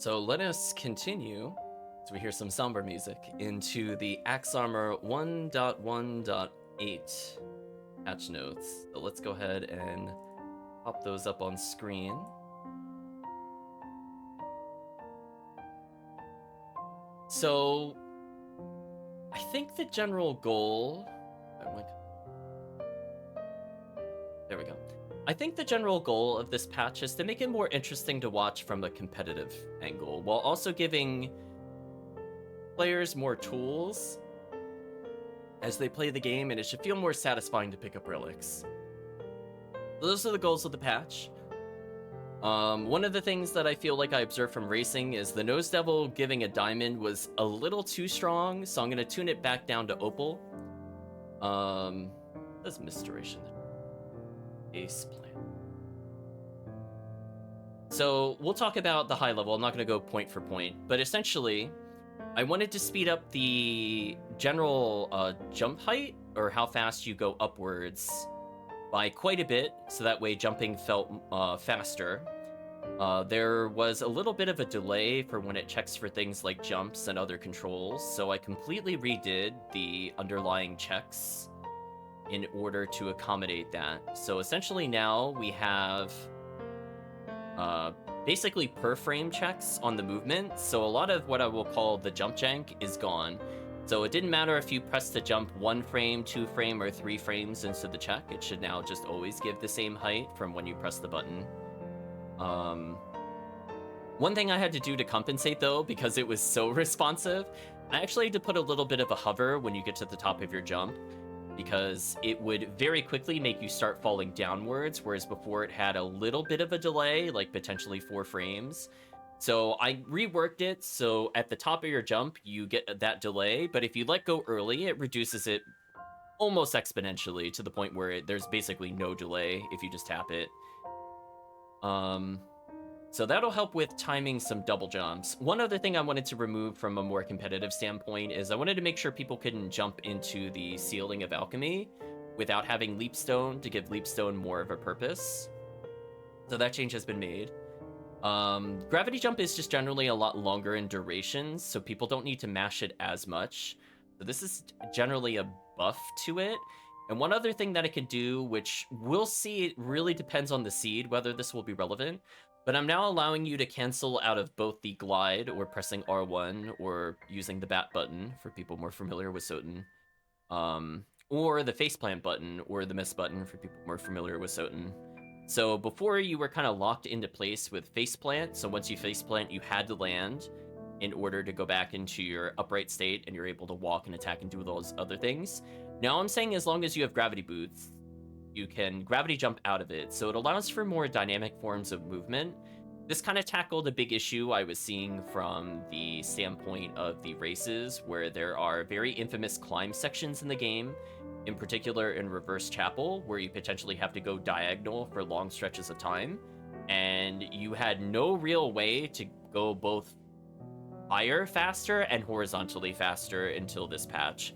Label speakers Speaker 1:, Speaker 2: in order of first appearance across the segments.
Speaker 1: So let us continue as we hear some somber music into the Axe Armor 1.1.8 patch notes. So let's go ahead and pop those up on screen. So I think the general goal... There we go. I think the general goal of this patch is to make it more interesting to watch from a competitive angle, while also giving players more tools as they play the game, and it should feel more satisfying to pick up relics. Those are the goals of the patch. One of the things that I feel like I observed from racing is the Nose Devil giving a diamond was a little too strong, so I'm going to tune it back down to opal. That's misduration. Base plan. So we'll talk about the high level. I'm not going to go point for point, but essentially, I wanted to speed up the general jump height, or how fast you go upwards, by quite a bit, so that way jumping felt faster. There was a little bit of a delay for when it checks for things like jumps and other controls, so I completely redid the underlying checks in order to accommodate that. So essentially now we have basically per frame checks on the movement, so a lot of what I will call the jump jank is gone. So it didn't matter if you pressed the jump 1 frame, 2 frame, or 3 frames into the check, it should now just always give the same height from when you press the button. One thing I had to do to compensate though, because it was so responsive, I actually had to put a little bit of a hover when you get to the top of your jump, because it would very quickly make you start falling downwards, whereas before it had a little bit of a delay, like potentially 4 frames. So I reworked it so at the top of your jump, you get that delay, but if you let go early, it reduces it almost exponentially to the point where there's basically no delay if you just tap it. So that'll help with timing some double jumps. One other thing I wanted to remove from a more competitive standpoint is I wanted to make sure people couldn't jump into the ceiling of alchemy without having leapstone to give leapstone more of a purpose. So that change has been made. Gravity jump is just generally a lot longer in duration, so people don't need to mash it as much. So this is generally a buff to it. And one other thing that it can do, which we'll see, it really depends on the seed whether this will be relevant, but I'm now allowing you to cancel out of both the glide, or pressing R1, or using the bat button for people more familiar with SotN, or the faceplant button, or the miss button for people more familiar with SotN. So before you were kind of locked into place with faceplant, so once you faceplant, you had to land in order to go back into your upright state, and you're able to walk and attack and do those other things. Now I'm saying as long as you have gravity boots, you can gravity jump out of it, so it allows for more dynamic forms of movement. This kind of tackled a big issue I was seeing from the standpoint of the races, where there are very infamous climb sections in the game, in particular in Reverse Chapel, where you potentially have to go diagonal for long stretches of time, and you had no real way to go both higher faster and horizontally faster until this patch.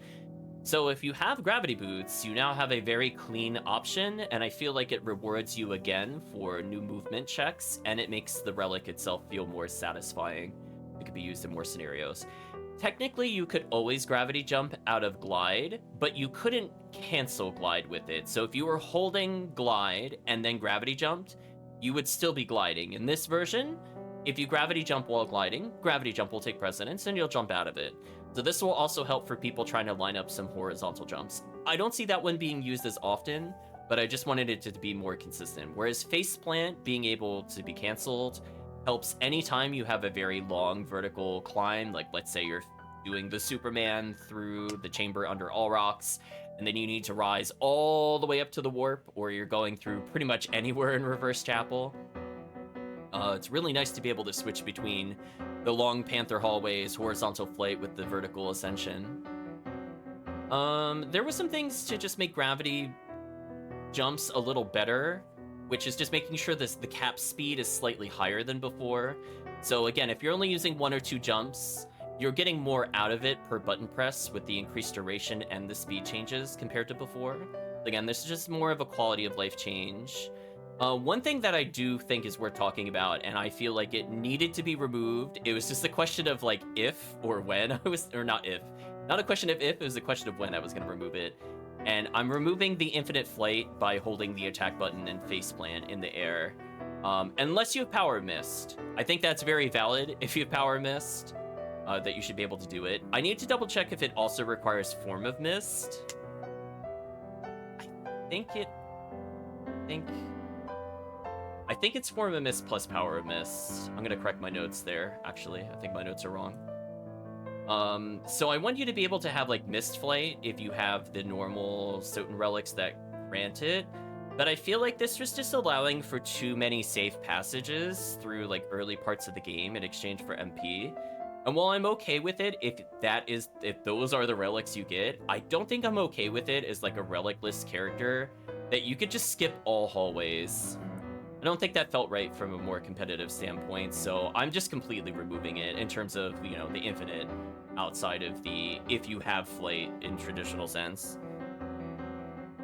Speaker 1: So if you have gravity boots, you now have a very clean option, and I feel like it rewards you again for new movement checks, and it makes the relic itself feel more satisfying. It could be used in more scenarios. Technically, you could always gravity jump out of glide, but you couldn't cancel glide with it. So if you were holding glide and then gravity jumped, you would still be gliding. In this version, if you gravity jump while gliding, gravity jump will take precedence and you'll jump out of it. So this will also help for people trying to line up some horizontal jumps. I don't see that one being used as often, but I just wanted it to be more consistent. Whereas faceplant being able to be canceled helps anytime you have a very long vertical climb, like let's say you're doing the Superman through the chamber under all rocks, and then you need to rise all the way up to the warp, or you're going through pretty much anywhere in Reverse Chapel. It's really nice to be able to switch between the long Panther hallways, horizontal flight with the vertical ascension. There were some things to just make gravity jumps a little better, which is just making sure the cap speed is slightly higher than before. So again, if you're only using 1 or 2 jumps, you're getting more out of it per button press with the increased duration and the speed changes compared to before. Again, this is just more of a quality of life change. One thing that I do think is worth talking about, and I feel like it needed to be removed, it was just a question of like if or when I was, or not if, not a question of if, it was a question of when I was going to remove it. And I'm removing the infinite flight by holding the attack button and faceplant in the air. Unless you have power mist. I think that's very valid if you have power mist, that you should be able to do it. I need to double check if it also requires form of mist. I think it's form of mist plus power of mist. I'm gonna correct my notes there, actually. I think my notes are wrong. So I want you to be able to have like mist flight if you have the normal SotN relics that grant it. But I feel like this was just allowing for too many safe passages through like early parts of the game in exchange for MP. And while I'm okay with it, if those are the relics you get, I don't think I'm okay with it as like a relicless character that you could just skip all hallways. I don't think that felt right from a more competitive standpoint, so I'm just completely removing it in terms of, you know, the infinite outside of the if you have flight in traditional sense.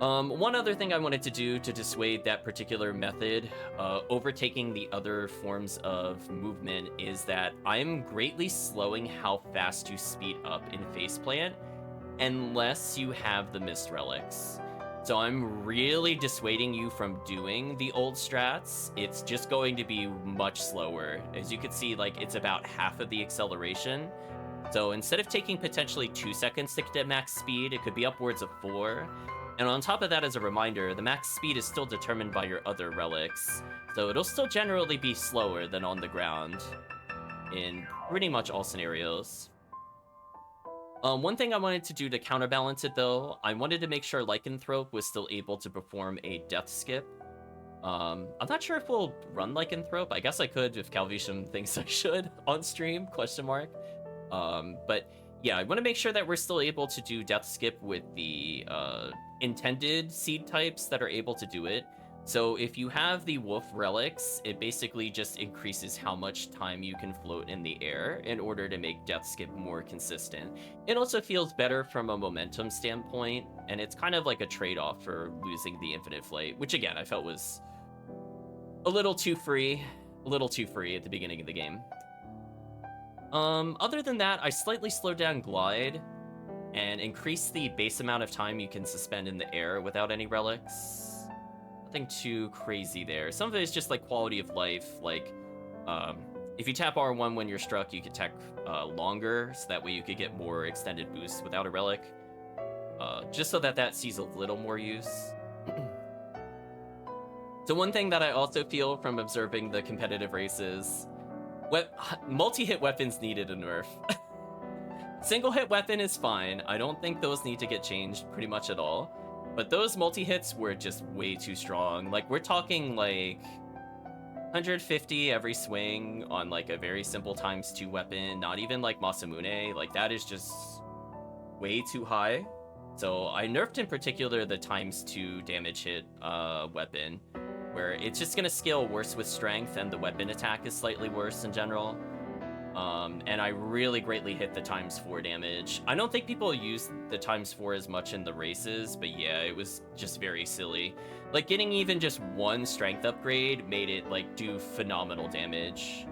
Speaker 1: One other thing I wanted to do to dissuade that particular method, overtaking the other forms of movement, is that I'm greatly slowing how fast you speed up in faceplant unless you have the mist relics. So I'm really dissuading you from doing the old strats. It's just going to be much slower. As you can see, like, it's about half of the acceleration. So instead of taking potentially 2 seconds to get to max speed, it could be upwards of 4. And on top of that, as a reminder, the max speed is still determined by your other relics. So it'll still generally be slower than on the ground in pretty much all scenarios. One thing I wanted to do to counterbalance it, though, I wanted to make sure Lycanthrope was still able to perform a death skip. I'm not sure if we'll run Lycanthrope. I guess I could if Calvisham thinks I should on stream, question mark. But yeah, I want to make sure that we're still able to do death skip with the intended seed types that are able to do it. So if you have the wolf relics, it basically just increases how much time you can float in the air in order to make death skip more consistent. It also feels better from a momentum standpoint, and it's kind of like a trade-off for losing the infinite flight, which again, I felt was a little too free at the beginning of the game. Other than that, I slightly slowed down glide and increased the base amount of time you can suspend in the air without any relics. Nothing too crazy there. Some of it is just like quality of life, like if you tap R1 when you're struck, you could attack longer, so that way you could get more extended boosts without a relic, just so that sees a little more use. So one thing that I also feel from observing the competitive races, multi-hit weapons needed a nerf. Single-hit weapon is fine. I don't think those need to get changed pretty much at all. But those multi-hits were just way too strong. Like, we're talking, like, 150 every swing on, like, a very simple ×2 weapon. Not even, like, Masamune. Like, that is just way too high. So I nerfed, in particular, the ×2 damage hit weapon, where it's just going to scale worse with strength, and the weapon attack is slightly worse in general. And I really greatly hit the ×4 damage. I don't think people use the ×4 as much in the races, but yeah, it was just very silly. Like, getting even just one strength upgrade made it, like, do phenomenal damage.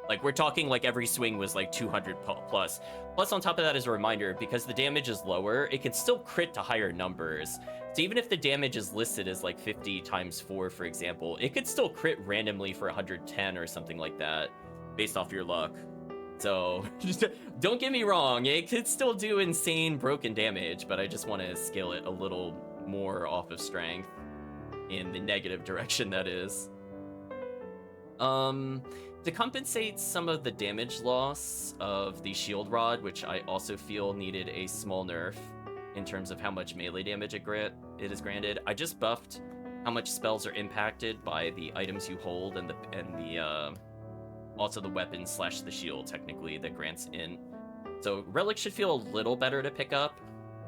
Speaker 1: Like, we're talking, like, every swing was, like, 200 plus. Plus, on top of that, as a reminder, because the damage is lower, it can still crit to higher numbers. So even if the damage is listed as, like, 50 ×4, for example, it could still crit randomly for 110 or something like that, based off your luck. So, just don't get me wrong, it could still do insane broken damage, but I just want to scale it a little more off of strength, in the negative direction, that is. To compensate some of the damage loss of the shield rod, which I also feel needed a small nerf in terms of how much melee damage it is granted, I just buffed how much spells are impacted by the items you hold and the also the weapon / the shield, technically, that grants int. So relic should feel a little better to pick up,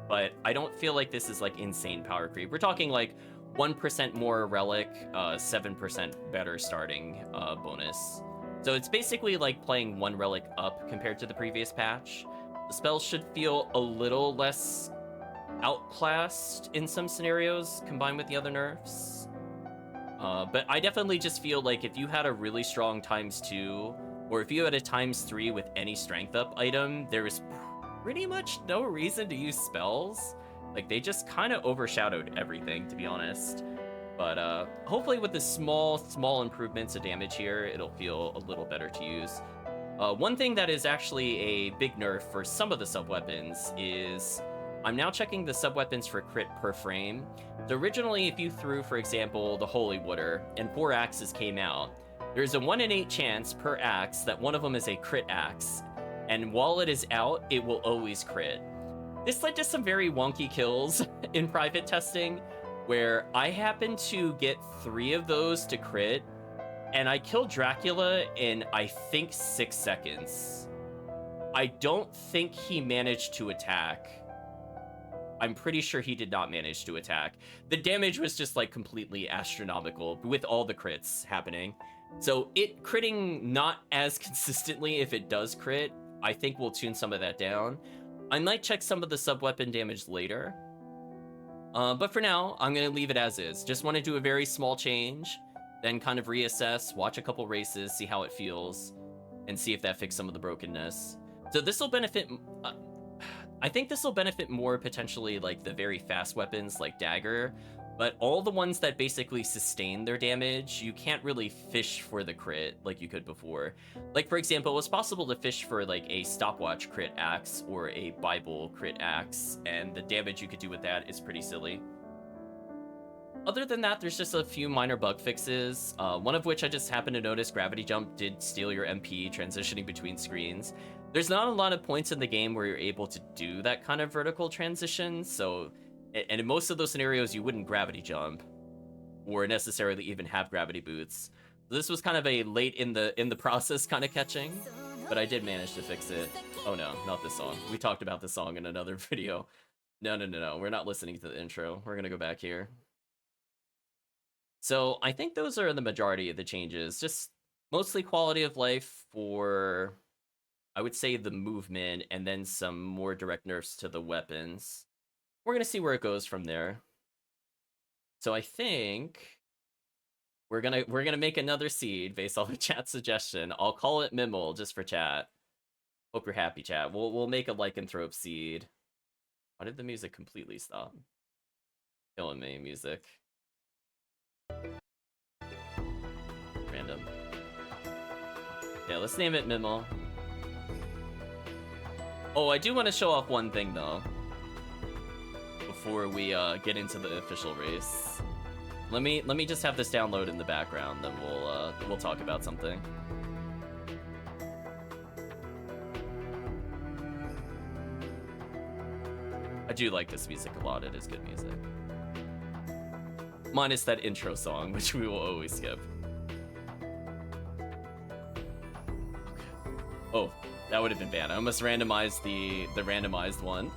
Speaker 1: but I don't feel like this is like insane power creep. We're talking like 1% more relic, 7% better starting bonus. So it's basically like playing one relic up compared to the previous patch. The spells should feel a little less outclassed in some scenarios combined with the other nerfs. But I definitely just feel like if you had a really strong ×2, or if you had a ×3 with any strength up item, there was pretty much no reason to use spells. Like, they just kind of overshadowed everything, to be honest. But hopefully with the small improvements of damage here, it'll feel a little better to use. One thing that is actually a big nerf for some of the sub-weapons is I'm now checking the sub-weapons for crit per frame. So originally, if you threw, for example, the Holy Water, and 4 axes came out, there's a 1 in 8 chance per axe that one of them is a crit axe. And while it is out, it will always crit. This led to some very wonky kills in private testing, where I happened to get 3 of those to crit, and I killed Dracula in, I think, 6 seconds. I don't think he managed to attack. I'm pretty sure he did not manage to attack. The damage was just, like, completely astronomical with all the crits happening. So it critting not as consistently if it does crit, I think we'll tune some of that down. I might check some of the sub-weapon damage later. But for now, I'm going to leave it as is. Just want to do a very small change, then kind of reassess, watch a couple races, see how it feels, and see if that fixed some of the brokenness. So this will benefit... I think this will benefit more potentially like the very fast weapons like Dagger, but all the ones that basically sustain their damage, you can't really fish for the crit like you could before. Like, for example, it was possible to fish for like a stopwatch crit axe or a Bible crit axe, and the damage you could do with that is pretty silly. Other than that, there's just a few minor bug fixes, one of which I just happened to notice Gravity Jump did steal your MP transitioning between screens. There's not a lot of points in the game where you're able to do that kind of vertical transition, so... And in most of those scenarios, you wouldn't gravity jump, or necessarily even have gravity boots. So this was kind of a late in the process kind of catching, but I did manage to fix it. Oh no, not this song. We talked about this song in another video. No, we're not listening to the intro. We're gonna go back here. So I think those are the majority of the changes. Just mostly quality of life for, I would say, the movement, and then some more direct nerfs to the weapons. We're gonna see where it goes from there. So I think we're gonna make another seed based on the chat suggestion. I'll call it Mimel just for chat. Hope you're happy, chat. We'll make a lycanthrope seed. Why did the music completely stop? Killing me, music. Random. Yeah, let's name it Mimel. Oh, I do want to show off one thing though. Before we get into the official race, let me just have this download in the background, then we'll talk about something. I do like this music a lot. It is good music, minus that intro song, which we will always skip. Oh. That would have been bad. I almost randomized the randomized one.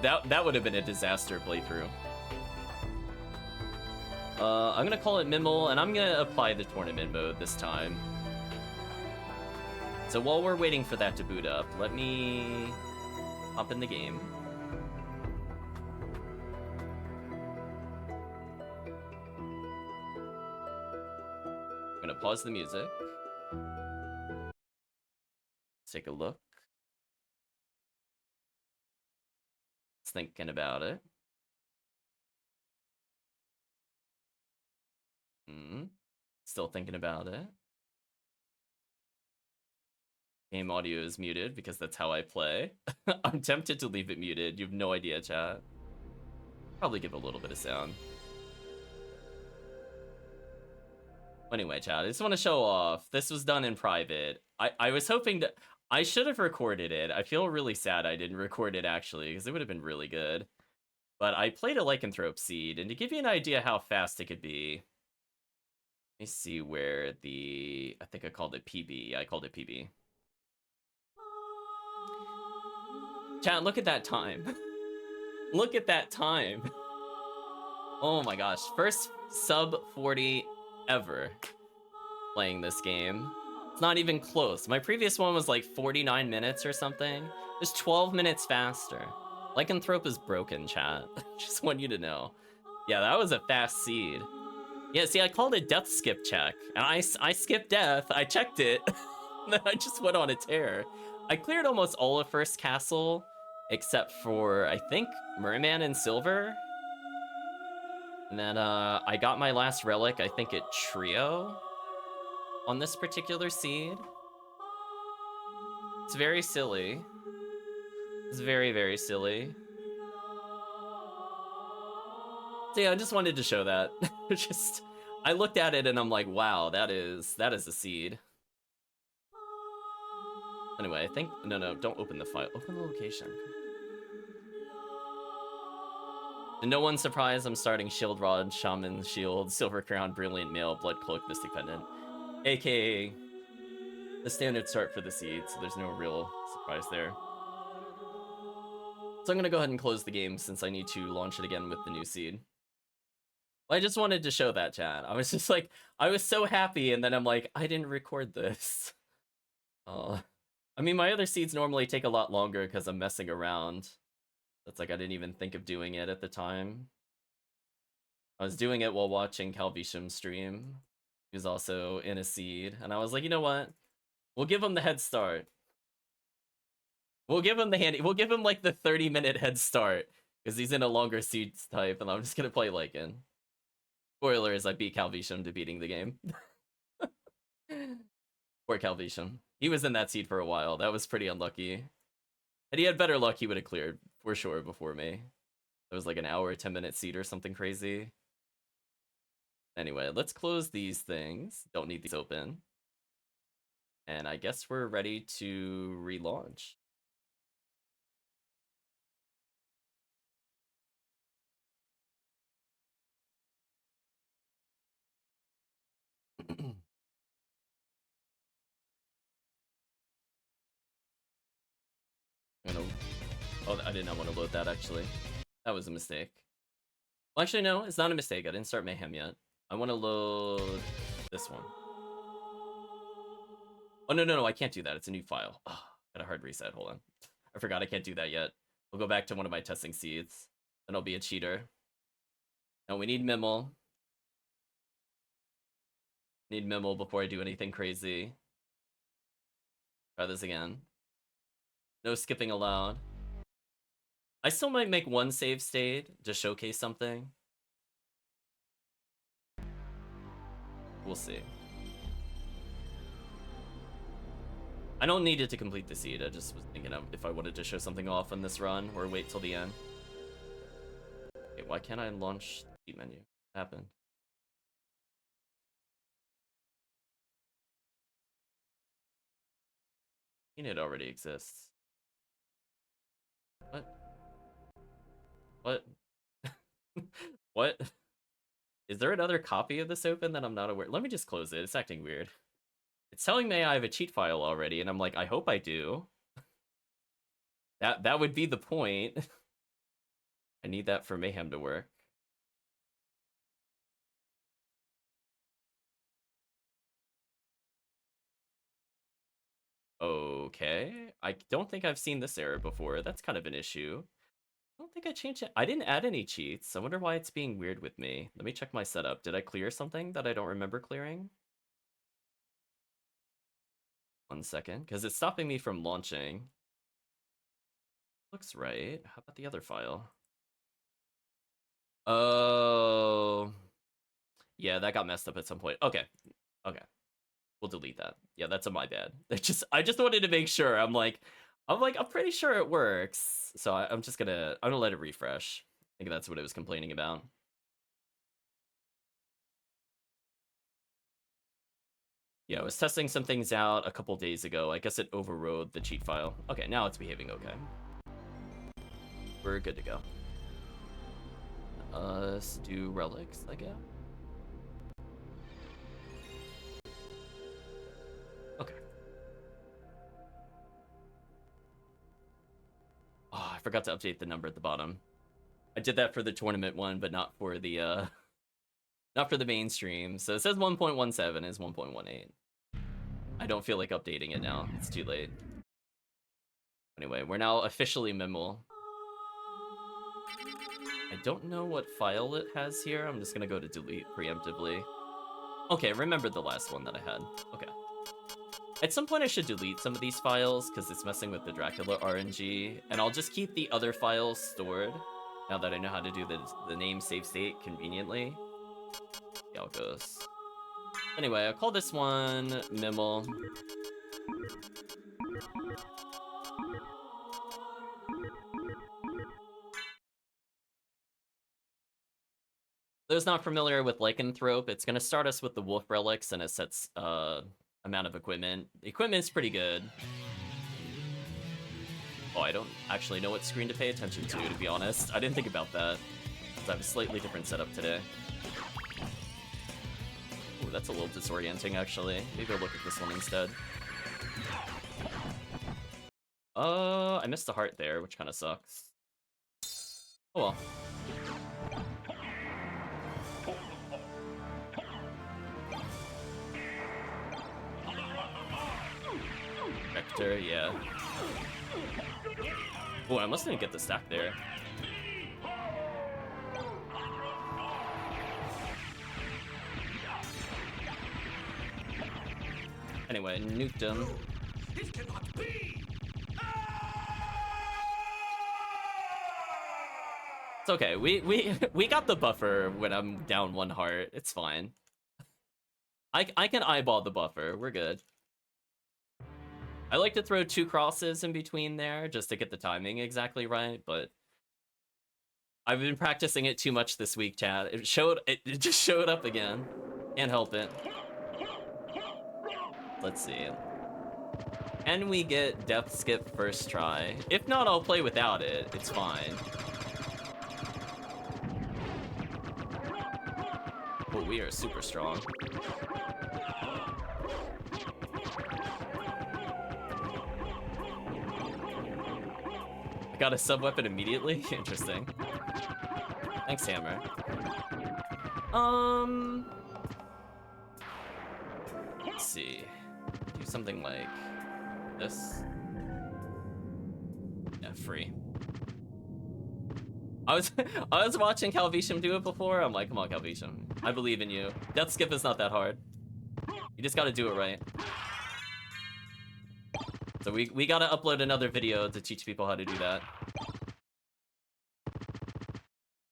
Speaker 1: that would have been a disaster playthrough. I'm gonna call it Mimel, and I'm gonna apply the tournament mode this time. So while we're waiting for that to boot up, let me hop in the game. I'm gonna pause the music. Take a look. It's thinking about it. Still thinking about it. Game audio is muted because that's how I play. I'm tempted to leave it muted. You have no idea, chat. Probably give a little bit of sound. Anyway, chat, I just want to show off. This was done in private. I was hoping to... I should have recorded it. I feel really sad I didn't record it, actually, because it would have been really good. But I played a lycanthrope seed, and to give you an idea how fast it could be... Let me see where the... I think I called it PB. I called it PB. Chat, look at that time. Look at that time. Oh my gosh. First sub 40 ever playing this game. It's not even close. My previous one was like 49 minutes or something. It's 12 minutes faster. Lycanthrope is broken, chat. Just want you to know. Yeah, that was a fast seed. Yeah, see, I called it death skip check, and I skipped death, I checked it, and then I just went on a tear. I cleared almost all of First Castle, except for, I think, Merman and Silver. And then I got my last relic, I think at Trio, on this particular seed. It's very silly. It's very, very silly. So yeah, I just wanted to show that. Just, I looked at it and I'm like, wow, that is a seed. Anyway, I think, no, don't open the file. Open the location. And no one's surprised I'm starting Shield Rod, Shaman Shield, Silver Crown, Brilliant Mail, Blood Cloak, Mystic Pendant. AKA the standard start for the seed, so there's no real surprise there. So I'm gonna go ahead and close the game since I need to launch it again with the new seed. I just wanted to show that, chat. I was just like, I was so happy, and then I'm like, I didn't record this. I mean, my other seeds normally take a lot longer because I'm messing around. That's like, I didn't even think of doing it at the time. I was doing it while watching Calvisham stream. He was also in a seed, and I was like, you know what? We'll give him the head start. We'll give him the handy. We'll give him like the 30-minute head start because he's in a longer seed type, and I'm just gonna play Lycan. Spoilers: I beat Calvisham to beating the game. Poor Calvisham. He was in that seed for a while. That was pretty unlucky. Had he had better luck, he would have cleared for sure before me. It was like an hour, 10-minute seed or something crazy. Anyway, let's close these things. Don't need these open. And I guess we're ready to relaunch. Oh, I did not want to load that, actually. That was a mistake. Well, actually, no, it's not a mistake. I didn't start Mayhem yet. I want to load this one. Oh, no, I can't do that. It's a new file. Oh, got a hard reset. Hold on. I forgot I can't do that yet. I'll go back to one of my testing seeds. Then I'll be a cheater. No, we need Mimel. Need Mimel before I do anything crazy. Try this again. No skipping allowed. I still might make one save state to showcase something. We'll see. I don't need it to complete the seed. I just was thinking of if I wanted to show something off on this run or wait till the end. Okay, why can't I launch the seed menu? What happened? It already exists. What? What? Is there another copy of this open that I'm not aware? Let me just close it. It's acting weird. It's telling me I have a cheat file already, and I'm like, I hope I do. That would be the point. I need that for Mayhem to work. Okay. I don't think I've seen this error before. That's kind of an issue. I don't think I changed it. I didn't add any cheats. I wonder why it's being weird with me. Let me check my setup. Did I clear something that I don't remember clearing? 1 second, because it's stopping me from launching. Looks right. How about the other file? Oh. Yeah, that got messed up at some point. Okay. We'll delete that. Yeah, that's my bad. I just wanted to make sure. I'm pretty sure it works. So I'm gonna let it refresh. I think that's what it was complaining about. Yeah, I was testing some things out a couple days ago. I guess it overrode the cheat file. Okay, now it's behaving okay. We're good to go. Let's do relics, I guess. Okay. Oh, I forgot to update the number at the bottom. I did that for the tournament one, but not for the mainstream. So it says 1.17 is 1.18. I don't feel like updating it now. It's too late. Anyway, we're now officially Mimel. I don't know what file it has here. I'm just gonna go to delete preemptively. Okay, remember the last one that I had. Okay. At some point I should delete some of these files because it's messing with the Dracula RNG, and I'll just keep the other files stored now that I know how to do the name save state conveniently. See how it goes. Anyway, I'll call this one Mimel. Those not familiar with Lycanthrope, it's going to start us with the Wolf Relics and it sets amount of equipment. The equipment's pretty good. Oh, I don't actually know what screen to pay attention to be honest. I didn't think about that. Because I have a slightly different setup today. Ooh, that's a little disorienting, actually. Maybe I'll look at this one instead. I missed a heart there, which kind of sucks. Oh well. Vector, yeah. Oh, I must didn't get the stack there. Anyway, nuked him.
Speaker 2: It cannot be.
Speaker 1: It's okay. We got the buffer when I'm down one heart. It's fine. I can eyeball the buffer. We're good. I like to throw 2 crosses in between there just to get the timing exactly right, but I've been practicing it too much this week, chat. It just showed up again. Can't help it. Let's see. Can we get Death Skip first try? If not, I'll play without it. It's fine. Oh, we are super strong. Got a sub-weapon immediately? Interesting. Thanks, Hammer. Let's see. Do something like this. Yeah, free. I was watching Calvisham do it before. I'm like, come on, Calvisham. I believe in you. Death Skip is not that hard. You just gotta do it right. So we gotta upload another video to teach people how to do that.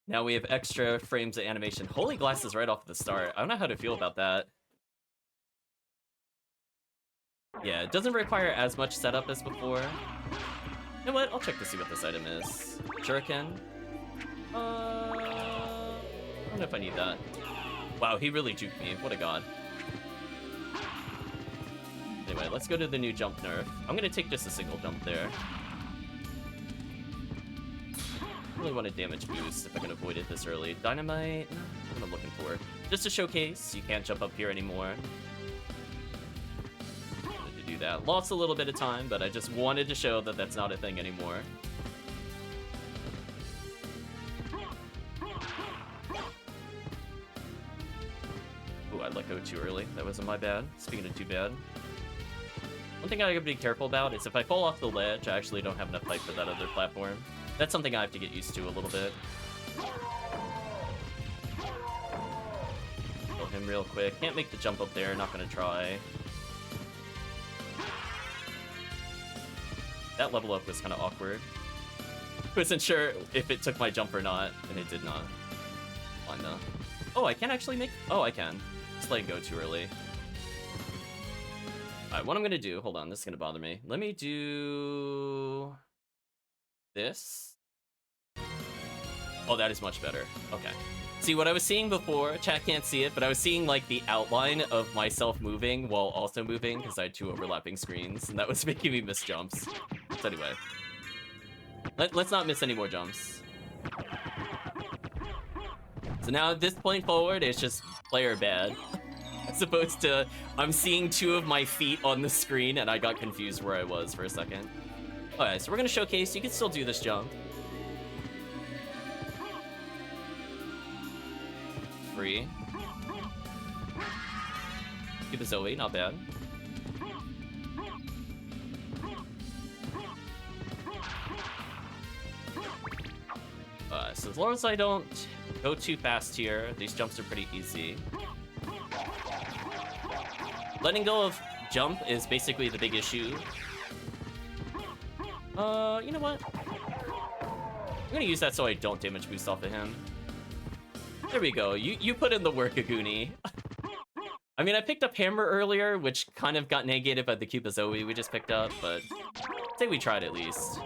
Speaker 1: Now we have extra frames of animation. Holy glasses right off the start. I don't know how to feel about that. Yeah, it doesn't require as much setup as before. You know what? I'll check to see what this item is. Shuriken? I don't know if I need that. Wow, he really juked me. What a god. Anyway, let's go to the new jump nerf. I'm gonna take just a single jump there. I really want a damage boost if I can avoid it this early. Dynamite? What I'm looking for. Just to showcase, you can't jump up here anymore. Wanted to do that. Lost a little bit of time, but I just wanted to show that that's not a thing anymore. Ooh, I let go too early. That wasn't my bad. Speaking of too bad. One thing I gotta be careful about is if I fall off the ledge, I actually don't have enough height for that other platform. That's something I have to get used to a little bit. Kill him real quick. Can't make the jump up there, not gonna try. That level up was kind of awkward. Wasn't sure if it took my jump or not, and it did not. Fine though. Oh, I can actually make... Oh, I can. Just let it go too early. Alright, what I'm gonna do... Hold on, this is gonna bother me. Let me do... this. Oh, that is much better. Okay. See, what I was seeing before, chat can't see it, but I was seeing, like, the outline of myself moving while also moving, because I had 2 overlapping screens, and that was making me miss jumps. So anyway. Let's not miss any more jumps. So now, at this point forward, it's just player bad. As opposed to, I'm seeing 2 of my feet on the screen, and I got confused where I was for a second. Alright, so we're gonna showcase, you can still do this jump. Free. Keep the Zoe, not bad. works. As long as I don't go too fast here, these jumps are pretty easy. Letting go of jump is basically the big issue. You know what? I'm gonna use that so I don't damage boost off of him. There we go. You put in the work, Aguni. I mean, I picked up Hammer earlier, which kind of got negated by the Cubazoe we just picked up, but I think we tried at least.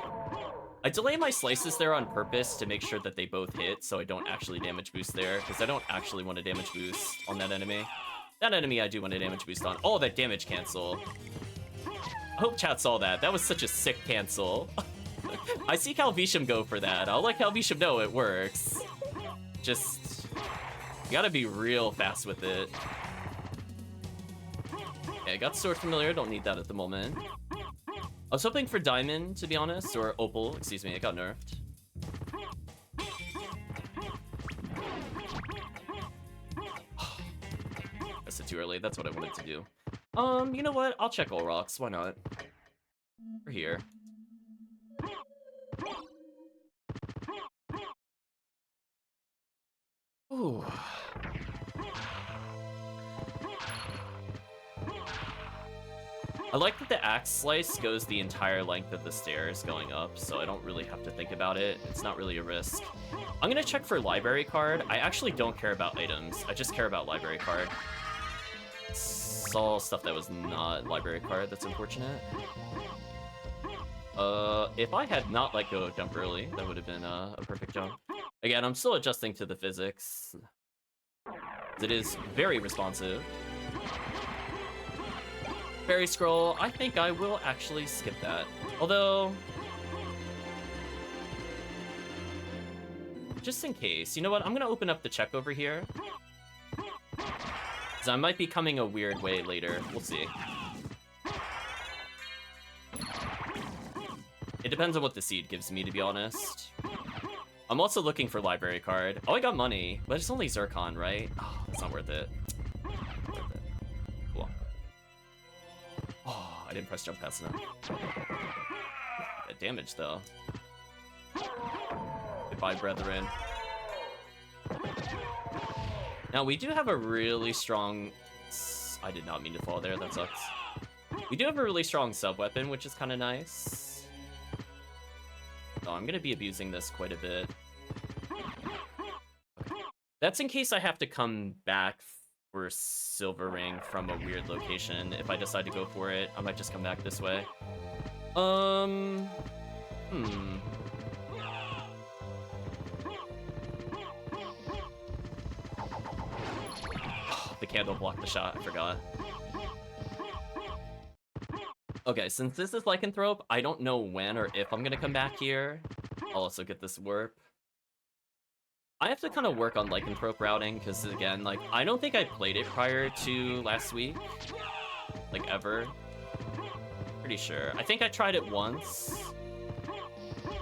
Speaker 1: I delay my slices there on purpose to make sure that they both hit, so I don't actually damage boost there, because I don't actually want to damage boost on that enemy. That enemy I do want to damage boost on. Oh, that damage cancel. I hope chat saw that. That was such a sick cancel. I see Calvisham go for that. I'll let Calvisham know it works. Just, you gotta be real fast with it. Okay, I got Sword Familiar, don't need that at the moment. I was hoping for Diamond, to be honest, or Opal, excuse me, it got nerfed. That's it too early, that's what I wanted to do. You know what, I'll check all rocks, why not? We're here. Ooh. I like that the axe slice goes the entire length of the stairs going up, so I don't really have to think about it. It's not really a risk. I'm gonna check for library card. I actually don't care about items. I just care about library card. It's all stuff that was not library card that's unfortunate. If I had not let go of jump early, that would have been a perfect jump. Again, I'm still adjusting to the physics. It is very responsive. Fairy Scroll, I think I will actually skip that. Although, just in case, you know what? I'm gonna open up the check over here. Because I might be coming a weird way later. We'll see. It depends on what the seed gives me, to be honest. I'm also looking for library card. Oh, I got money, but it's only Zircon, right? Oh, that's not worth it. Cool. Oh, I didn't press jump fast enough. That damage, though. Goodbye, brethren. Now, we do have a really strong... I did not mean to fall there, that sucks. We do have a really strong sub-weapon, which is kind of nice. So I'm going to be abusing this quite a bit. Okay. That's in case I have to come back for Silver Ring from a weird location. If I decide to go for it, I might just come back this way. The candle blocked the shot, I forgot. Okay, since this is Lycanthrope, I don't know when or if I'm gonna come back here. I'll also get this warp. I have to kind of work on Lycanthrope routing, because again, like, I don't think I played it prior to last week. Like, ever. Pretty sure. I think I tried it once.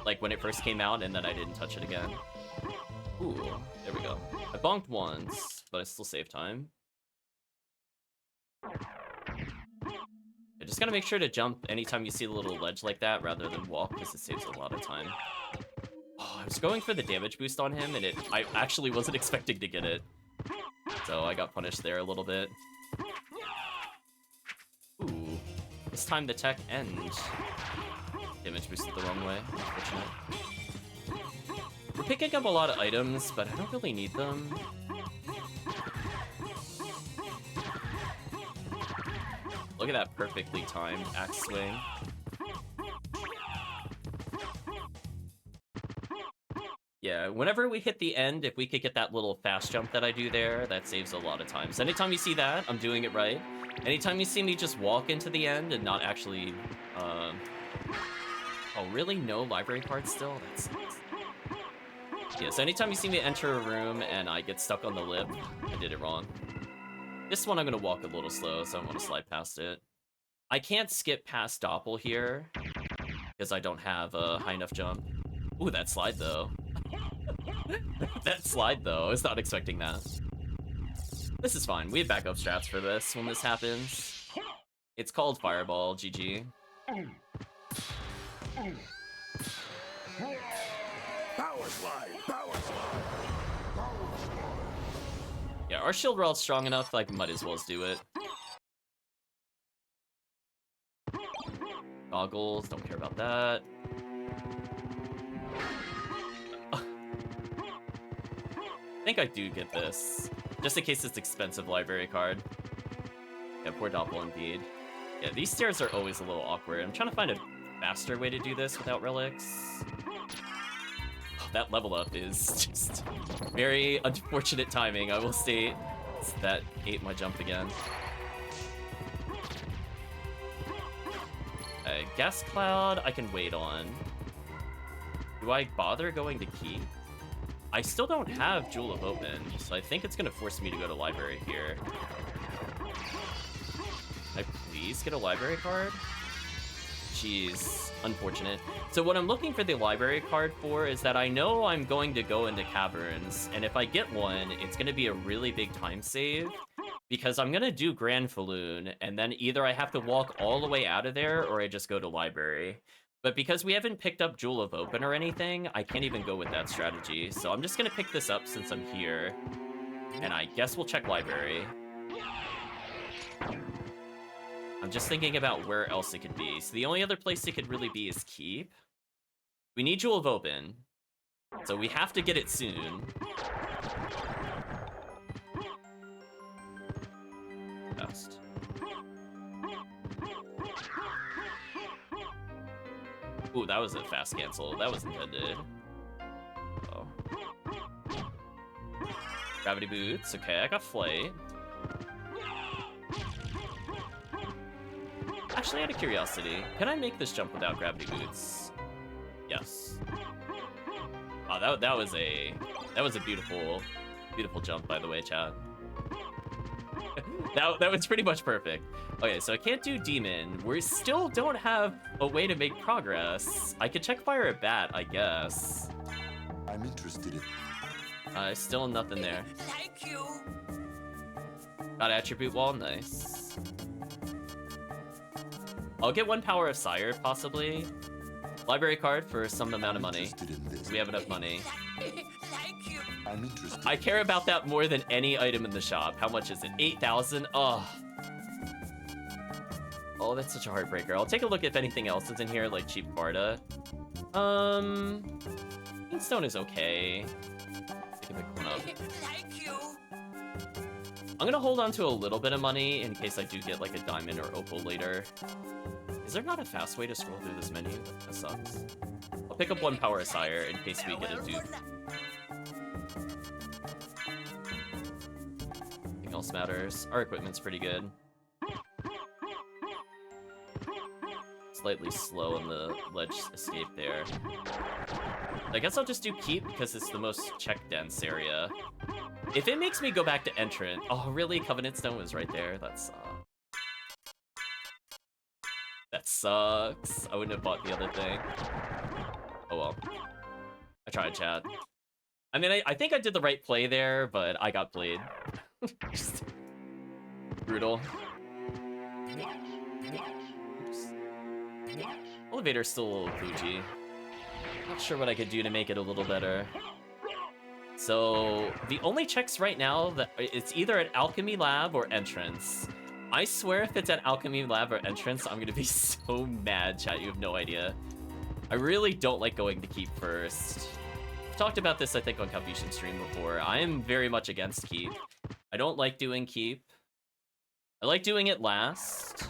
Speaker 1: Like, when it first came out, and then I didn't touch it again. Ooh, there we go. I bonked once, but I still save time. Just gotta make sure to jump anytime you see a little ledge like that rather than walk, because it saves a lot of time. Oh, I was going for the damage boost on him, and I actually wasn't expecting to get it. So I got punished there a little bit. Ooh. This time the tech and damage boosted the wrong way. Unfortunate. We're picking up a lot of items, but I don't really need them. Look at that perfectly timed axe swing. Yeah, whenever we hit the end, if we could get that little fast jump that I do there, that saves a lot of time. So anytime you see that, I'm doing it right. Anytime you see me just walk into the end and not actually... Oh, really? No library cards still? That sucks. Yeah, so anytime you see me enter a room and I get stuck on the lip, I did it wrong. This one I'm gonna walk a little slow, so I want to slide past it. I can't skip past Doppel here, because I don't have a high enough jump. Ooh, that slide though. That slide though, I was not expecting that. This is fine, we have backup strats for this when this happens. It's called Fireball, GG.
Speaker 2: Power slide! Power slide! Power slide!
Speaker 1: Yeah, our shield roll's strong enough, like, might as well do it. Goggles, don't care about that. I think I do get this. Just in case it's expensive library card. Yeah, poor Doppel indeed. Yeah, these stairs are always a little awkward. I'm trying to find a faster way to do this without relics. Oh, that level up is just very unfortunate timing, I will state. That ate my jump again. Okay, Gas Cloud I can wait on. Do I bother going to Keep? I still don't have Jewel of Open, so I think it's gonna force me to go to library here. Can I please get a library card? Jeez, unfortunate. So what I'm looking for the library card for is that I know I'm going to go into caverns, and if I get one, it's gonna be a really big time save, because I'm gonna do Grand Falloon, and then either I have to walk all the way out of there, or I just go to library. But because we haven't picked up Jewel of Open or anything, I can't even go with that strategy. So I'm just gonna pick this up since I'm here. And I guess we'll check library. I'm just thinking about where else it could be. So the only other place it could really be is Keep. We need Jewel of Open. So we have to get it soon. Best. Ooh, that was a fast cancel. That was intended. Oh. Gravity boots. Okay, I got flight. Actually, out of curiosity, can I make this jump without gravity boots? Yes. Oh, that was a beautiful jump, by the way, chat. that was pretty much perfect. Okay, so I can't do Demon. We still don't have a way to make progress. I could check Fire at Bat, I guess.
Speaker 2: I'm interested in...
Speaker 1: Still nothing there.
Speaker 3: Thank you.
Speaker 1: Got Attribute Wall, nice. I'll get one Power of Sire, possibly. Library card for some amount of money. We have enough money.
Speaker 3: Thank you.
Speaker 2: I'm interested.
Speaker 1: I care about that more than any item in the shop. How much is it? 8,000? Oh. Oh, that's such a heartbreaker. I'll take a look if anything else is in here, like cheap Barda. Stone is okay. Take a pick one up.
Speaker 3: Thank you.
Speaker 1: I'm gonna hold on to a little bit of money in case I do get like a diamond or opal later. Is there not a fast way to scroll through this menu? That sucks. I'll pick up one Power of Sire in case we get a dupe. Nothing else matters. Our equipment's pretty good. Slightly slow on the ledge escape there. I guess I'll just do Keep because it's the most check-dense area. If it makes me go back to Entrant... Oh, really? Covenant Stone was right there? That sucks. I wouldn't have bought the other thing. Oh well. I tried, chat. I mean, I think I did the right play there, but I got played. Just brutal. Oops. Elevator's still a little kludgy. Not sure what I could do to make it a little better. So, the only checks right now, that it's either at Alchemy Lab or Entrance. I swear if it's at Alchemy Lab or Entrance, I'm gonna be so mad, chat, you have no idea. I really don't like going to Keep first. I've talked about this, I think, on Calvetian stream before. I am very much against Keep. I don't like doing Keep. I like doing it last,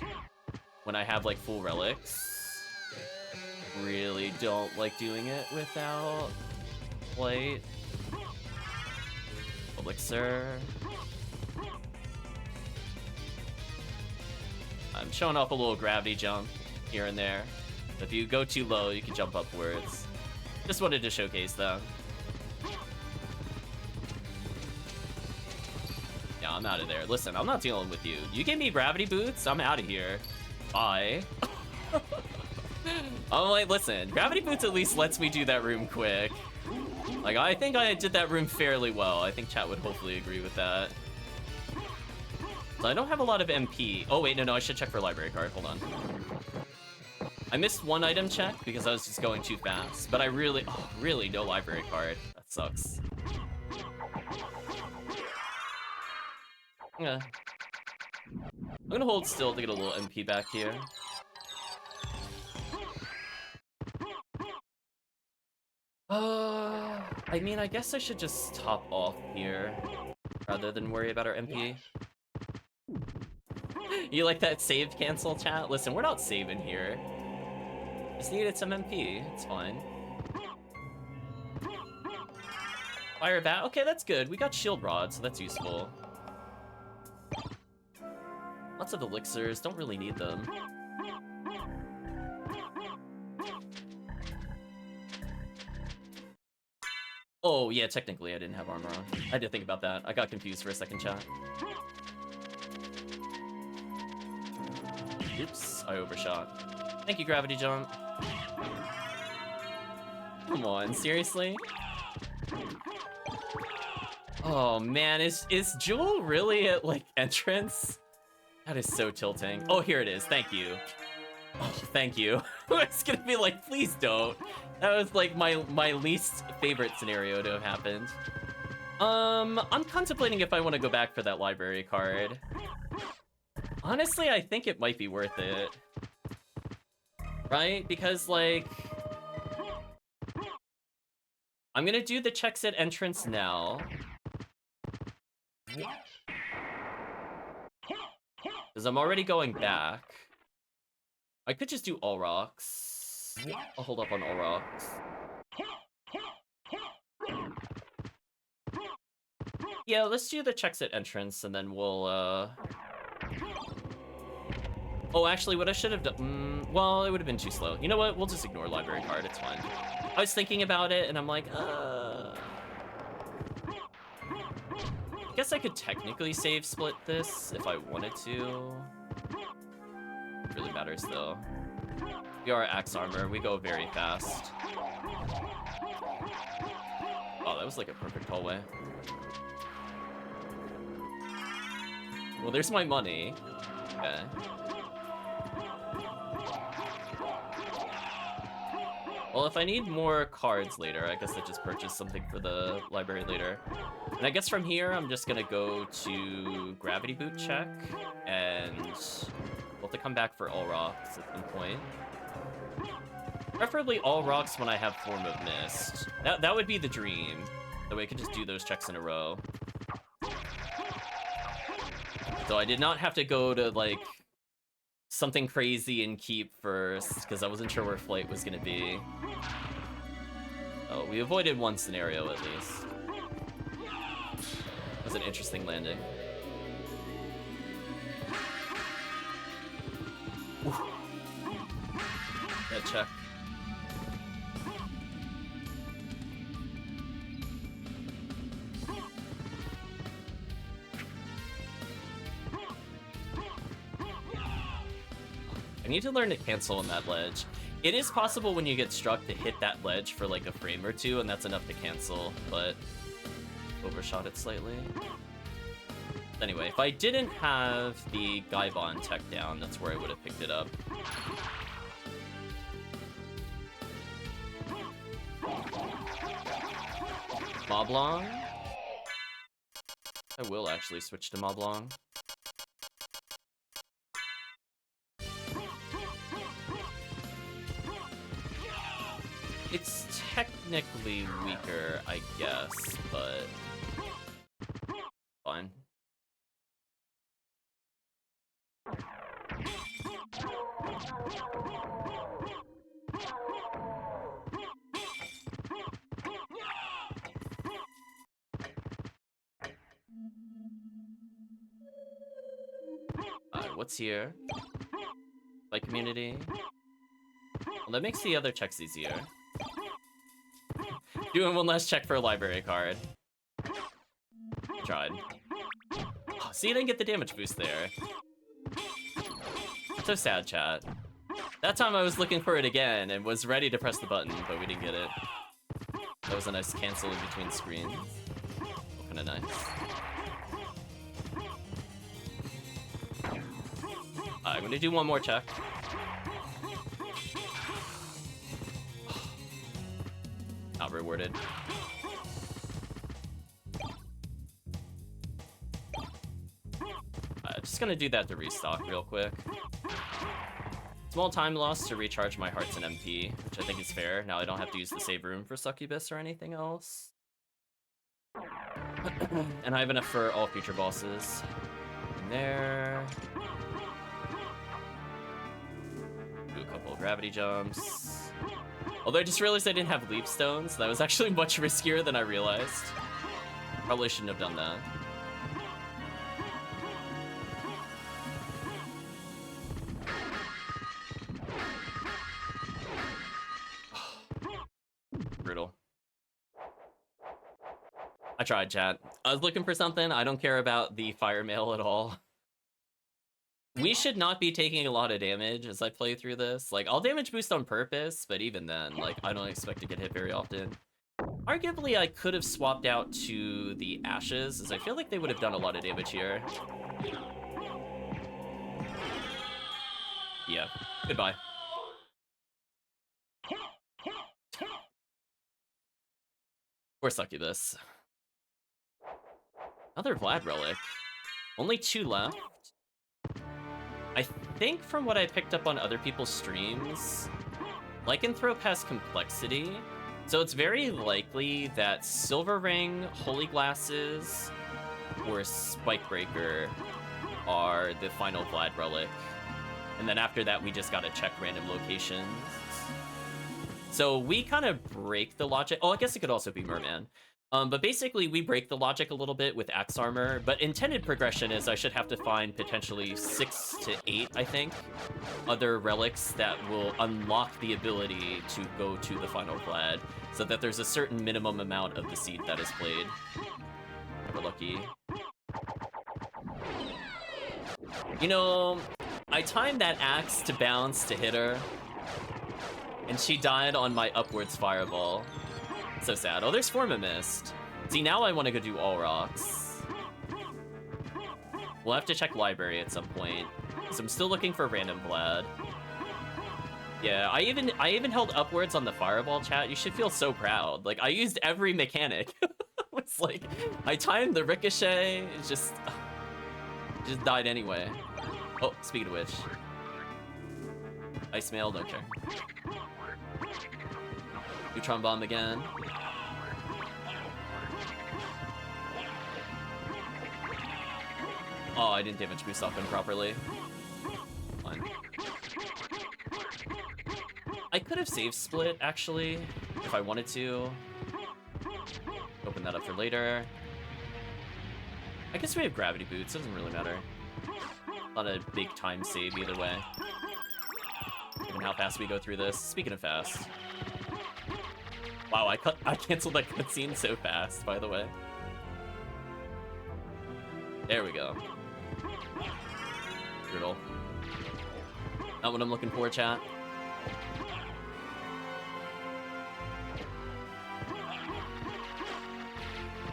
Speaker 1: when I have, like, full relics. Really don't like doing it without Flight. Elixir. I'm showing off a little gravity jump here and there. If you go too low, you can jump upwards. Just wanted to showcase that. Yeah, I'm out of there. Listen, I'm not dealing with you. You give me gravity boots, I'm out of here. Bye. I'm like, listen, gravity boots at least lets me do that room quick. Like, I think I did that room fairly well. I think chat would hopefully agree with that. So I don't have a lot of MP. Oh, wait, no, I should check for library card. Hold on. I missed one item check because I was just going too fast, but I really, oh, really no library card. That sucks. Yeah. I'm gonna hold still to get a little MP back here. I mean, I guess I should just top off here rather than worry about our MP. You like that save cancel chat? Listen, we're not saving here. Just needed some MP. It's fine. Fire bat. Okay, that's good. We got shield rod, so that's useful. Lots of elixirs. Don't really need them. Oh, yeah, technically I didn't have armor on. I had to think about that. I got confused for a second, chat. Oops, I overshot. Thank you, Gravity Jump. Come on, seriously? Oh man, is Jewel really at like entrance? That is so tilting. Oh, here it is. Thank you. Oh, thank you. I was gonna be like, please don't. That was like my least favorite scenario to have happened. I'm contemplating if I want to go back for that library card. Honestly, I think it might be worth it. Right? Because, like... I'm gonna do the checks at entrance now. Because I'm already going back. I could just do all rocks. I'll hold up on all rocks. Yeah, let's do the checks at entrance, and then we'll, Oh, actually, what I should have done... well, it would have been too slow. You know what? We'll just ignore library card. It's fine. I was thinking about it, and I'm like, I guess I could technically save split this if I wanted to. It really matters, though. We are Axe Armor. We go very fast. Oh, that was like a perfect hallway. Well, there's my money. Okay. Well, if I need more cards later, I guess I just purchase something for the library later. And I guess from here, I'm just gonna go to Gravity Boot check, and we'll have to come back for all rocks at some point. Preferably all rocks when I have Form of Mist. That would be the dream. That way I could just do those checks in a row. So I did not have to go to, like, something crazy and keep first, because I wasn't sure where flight was gonna be. Oh, we avoided one scenario at least. It was an interesting landing. Bad check. I need to learn to cancel on that ledge. It is possible when you get struck to hit that ledge for like a frame or two, and that's enough to cancel, but overshot it slightly. Anyway, if I didn't have the Gaibon tech down, that's where I would have picked it up. Moblong? I will actually switch to Moblong. It's technically weaker, I guess, but fine. What's here? By community? Well, that makes the other checks easier. Doing one last check for a library card. Tried. Oh, see, I didn't get the damage boost there. So sad, chat. That time I was looking for it again and was ready to press the button, but we didn't get it. That was a nice cancel in between screens. Kinda nice. I'm gonna do one more check. Not rewarded. Just gonna do that to restock real quick. Small time loss to recharge my hearts and MP, which I think is fair. Now I don't have to use the save room for Succubus or anything else. And I have enough for all future bosses. In there. Do a couple of gravity jumps. Although I just realized I didn't have leap stones. That was actually much riskier than I realized. Probably shouldn't have done that. Brutal. I tried, chat. I was looking for something. I don't care about the fire mail at all. We should not be taking a lot of damage as I play through this. Like, I'll damage boost on purpose, but even then, like, I don't expect to get hit very often. Arguably, I could have swapped out to the ashes, as I feel like they would have done a lot of damage here. Yeah, goodbye. Poor Succubus. Another Vlad relic. Only 2 left. I think from what I picked up on other people's streams, Lycanthrope has complexity, so it's very likely that Silver Ring, Holy Glasses, or Spikebreaker are the final Vlad relic. And then after that, we just gotta check random locations. So we kind of break the logic. Oh, I guess it could also be Merman. But basically, we break the logic a little bit with Axe Armor, but intended progression is I should have to find potentially 6 to 8, I think, other relics that will unlock the ability to go to the final Vlad, so that there's a certain minimum amount of the seed that is played. We're lucky. You know, I timed that axe to bounce to hit her, and she died on my upwards fireball. So sad. Oh, there's Forma Mist. See, now I want to go do all rocks. We'll have to check library at some point, because I'm still looking for random Vlad. Yeah, I even held upwards on the fireball, chat. You should feel so proud. Like, I used every mechanic. It's like, I timed the ricochet. It just died anyway. Oh, speaking of which. Ice mail, don't care. Neutron bomb again. Oh, I didn't damage boost off him properly. Fine. I could have save split, actually, if I wanted to. Open that up for later. I guess we have gravity boots, doesn't really matter. Not a big time save either way. Given how fast we go through this. Speaking of fast. Wow, I canceled that cutscene so fast, by the way. There we go. Brutal. Not what I'm looking for, chat.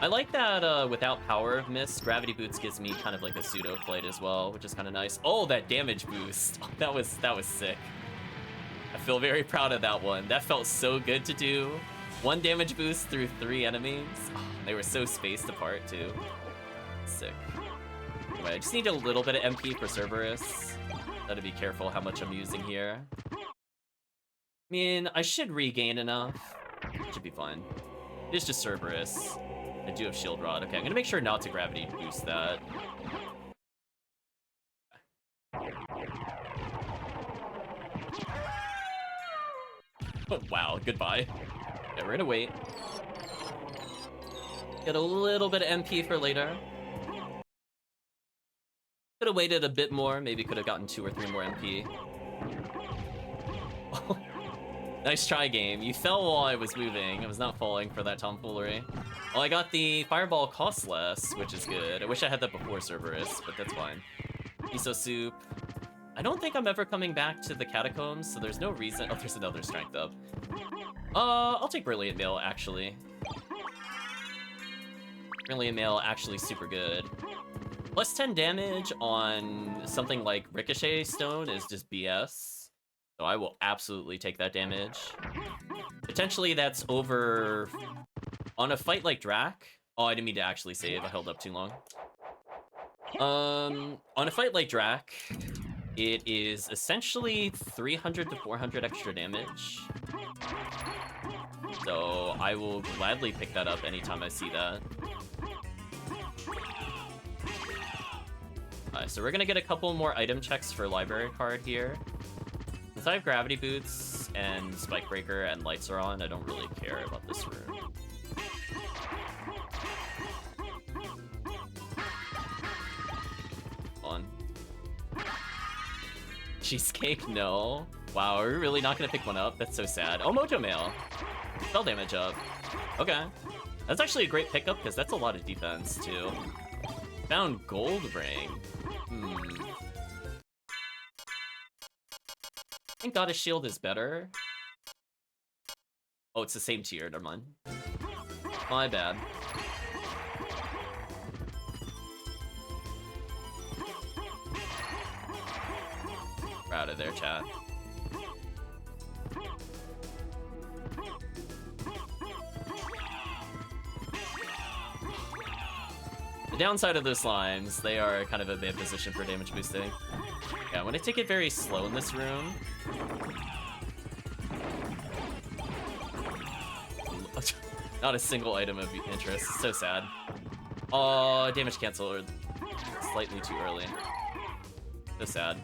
Speaker 1: I like that without Power of Mist, Gravity Boots gives me kind of like a pseudo flight as well, which is kind of nice. Oh, that damage boost. That was sick. I feel very proud of that one. That felt so good to do. 1 damage boost through 3 enemies. Oh, they were so spaced apart, too. Sick. Anyway, I just need a little bit of MP for Cerberus. Gotta be careful how much I'm using here. I mean, I should regain enough. Should be fine. It's just Cerberus. I do have Shield Rod. Okay, I'm gonna make sure not to gravity boost that. Oh, wow, goodbye. Yeah, we're gonna wait. Get a little bit of MP for later. Could have waited a bit more. Maybe could have gotten 2 or 3 more MP. Nice try, game. You fell while I was moving. I was not falling for that tomfoolery. Well, I got the fireball cost less, which is good. I wish I had that before Cerberus, but that's fine. Miso soup. I don't think I'm ever coming back to the catacombs, so there's no reason. Oh, there's another strength up. I'll take Brilliant Mail, actually. Brilliant Mail, actually super good. Plus 10 damage on something like Ricochet Stone is just BS. So I will absolutely take that damage. Potentially that's over... On a fight like Drac... Oh, I didn't mean to actually save. I held up too long. On a fight like Drac, it is essentially 300 to 400 extra damage. So I will gladly pick that up anytime I see that. So we're gonna get a couple more item checks for library card here. Since I have gravity boots and spike breaker and lights are on, I don't really care about this room. On. Cheesecake, no. Wow, are we really not gonna pick one up? That's so sad. Oh, Mojo Mail. Spell damage up. Okay. That's actually a great pickup because that's a lot of defense too. Found Gold Ring. I think Goddess Shield is better. Oh, it's the same tier, never mind. My bad. We're out of there, chat. The downside of those slimes, they are kind of a bad position for damage boosting. Yeah, I'm gonna take it very slow in this room. Not a single item of interest. So sad. Oh, damage cancel slightly too early. So sad.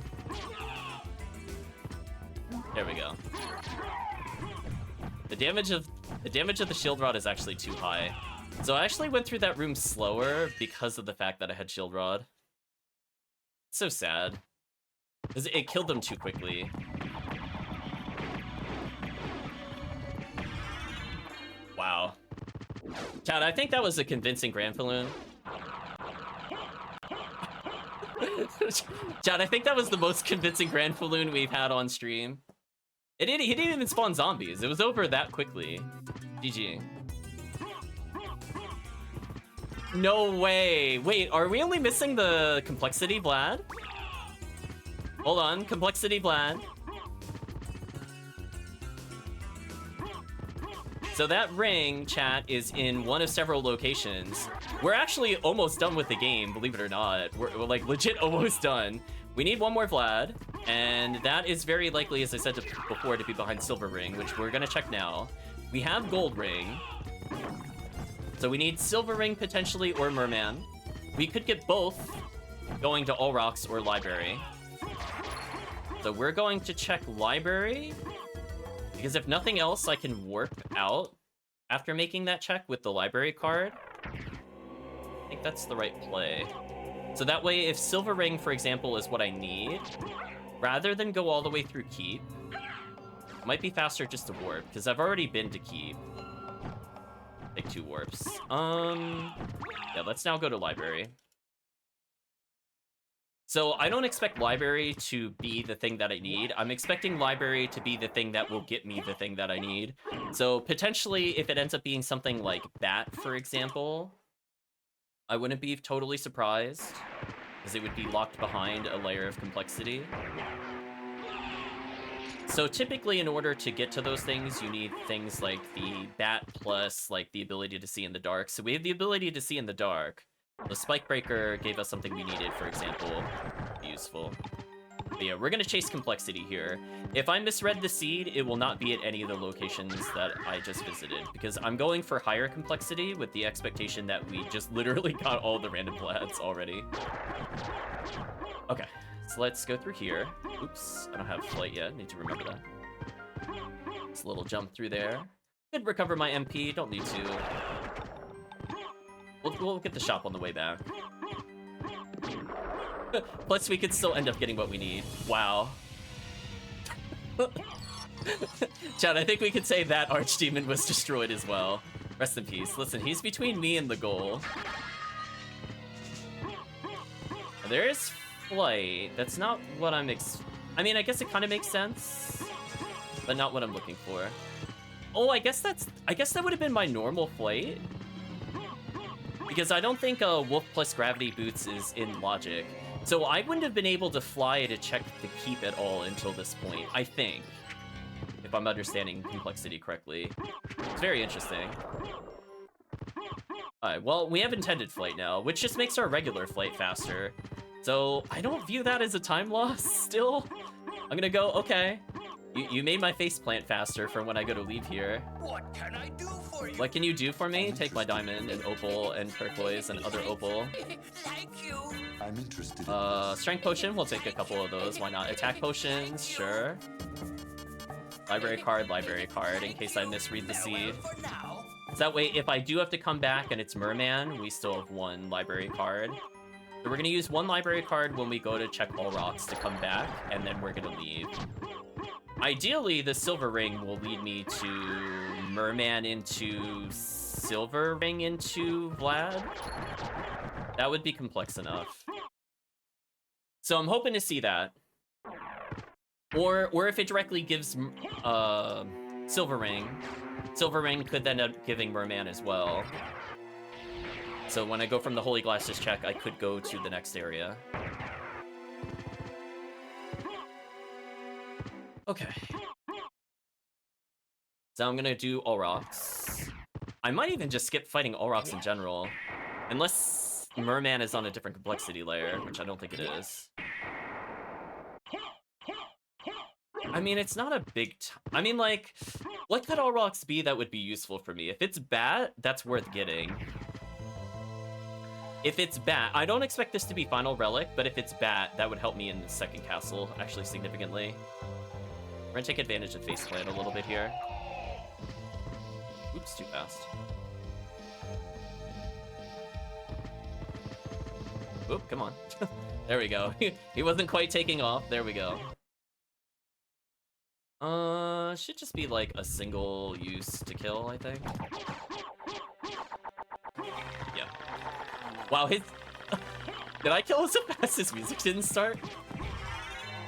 Speaker 1: There we go. The damage of the shield rod is actually too high. So I actually went through that room slower because of the fact that I had shield rod. So sad. It killed them too quickly. Wow. Chad, I think that was a convincing Grand Balloon. Chad, I think that was the most convincing Grand Balloon we've had on stream. He didn't even spawn zombies. It was over that quickly. GG. No way. Wait, are we only missing the complexity, Vlad? Hold on, complexity, Vlad. So that ring, chat, is in one of several locations. We're actually almost done with the game, believe it or not. We're like legit almost done. We need one more Vlad, and that is very likely, as I said before, to be behind Silver Ring, which we're gonna check now. We have Gold Ring. So we need Silver Ring potentially, or Merman. We could get both going to All Rocks or Library. So we're going to check Library, because if nothing else, I can warp out after making that check with the Library card. I think that's the right play. So that way, if Silver Ring, for example, is what I need, rather than go all the way through Keep, it might be faster just to warp, because I've already been to Keep. Take 2 warps. Yeah, let's now go to Library. So I don't expect Library to be the thing that I need. I'm expecting Library to be the thing that will get me the thing that I need. So potentially, if it ends up being something like Bat, for example, I wouldn't be totally surprised, because it would be locked behind a layer of complexity. So typically, in order to get to those things, you need things like the Bat plus like the ability to see in the dark. So we have the ability to see in the dark. The Spike Breaker gave us something we needed, for example. Useful. But yeah, we're gonna chase complexity here. If I misread the seed, it will not be at any of the locations that I just visited, because I'm going for higher complexity with the expectation that we just literally got all the random plats already. Okay, so let's go through here. Oops, I don't have flight yet. Need to remember that. Just a little jump through there. Could recover my MP, don't need to. We'll get the shop on the way back. Plus, we could still end up getting what we need. Wow. Chad, I think we could say that Archdemon was destroyed as well. Rest in peace. Listen, he's between me and the goal. There is flight. That's not what I'm I mean, I guess it kind of makes sense, but not what I'm looking for. Oh, I guess that would have been my normal flight. Because I don't think Wolf plus Gravity Boots is in Logic. So I wouldn't have been able to fly to check the keep at all until this point, I think. If I'm understanding complexity correctly. It's very interesting. Alright, well, we have intended flight now, which just makes our regular flight faster. So I don't view that as a time loss still. I'm gonna go, okay. You made my faceplant faster for when I go to leave here.
Speaker 3: What can I do for you?
Speaker 1: What can you do for me? Take my diamond and opal and turquoise and other opal.
Speaker 3: Thank you.
Speaker 2: I'm interested.
Speaker 1: Strength potion, we'll take a couple of those. Why not? Attack potions, sure. Library card, in case I misread the seed.
Speaker 3: For now.
Speaker 1: So that way, if I do have to come back and it's Merman, we still have one library card. So we're gonna use one library card when we go to check all rocks to come back, and then we're gonna leave. Ideally, the silver ring will lead me to Merman into silver ring into Vlad. That would be complex enough. So I'm hoping to see that. Or if it directly gives silver ring could then end up giving Merman as well. So when I go from the Holy Glasses check, I could go to the next area. Okay. So I'm gonna do all rocks. I might even just skip fighting all rocks in general. Unless Merman is on a different complexity layer, which I don't think it is. I mean, it's not a big I mean, like, what could all rocks be that would be useful for me? If it's bat, that's worth getting. If it's bat, I don't expect this to be final relic, but if it's bat, that would help me in the second castle, actually significantly. We're gonna take advantage of faceplant a little bit here. Oops, too fast. Oop, come on. There we go. He wasn't quite taking off. There we go. Should just be like a single use to kill, I think. Yeah. Wow, his... Did I kill him so fast his music didn't start?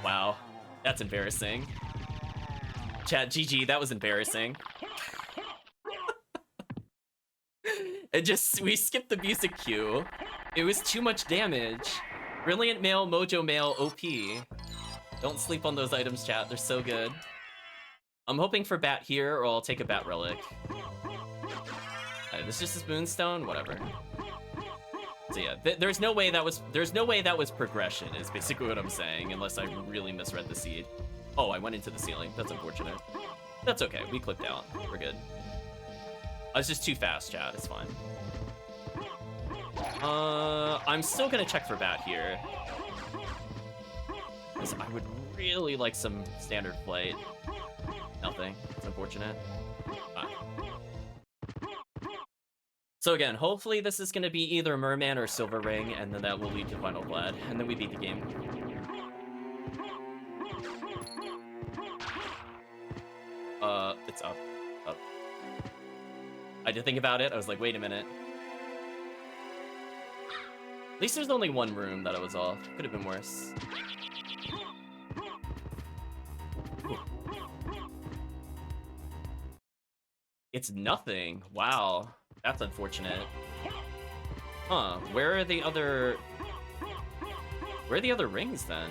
Speaker 1: Wow. That's embarrassing. Chat, GG, that was embarrassing. And just, we skipped the music cue. It was too much damage. Brilliant Mail, Mojo Mail, OP. Don't sleep on those items, chat, they're so good. I'm hoping for bat here, or I'll take a bat relic. This just is Moonstone, whatever. So yeah, there's no way that was progression, is basically what I'm saying, unless I really misread the seed. Oh, I went into the ceiling. That's unfortunate. That's okay. We clipped out. We're good. I was just too fast, chat. It's fine. I'm still gonna check for bat here. Because I would really like some standard flight. Nothing. It's unfortunate. So again, hopefully this is gonna be either Merman or Silver Ring, and then that will lead to Final Vlad, and then we beat the game. It's up. Up. I did think about it. I was like, wait a minute. At least there's only one room that I was off. Could have been worse. Ooh. It's nothing. Wow. That's unfortunate. Huh. Where are the other rings then?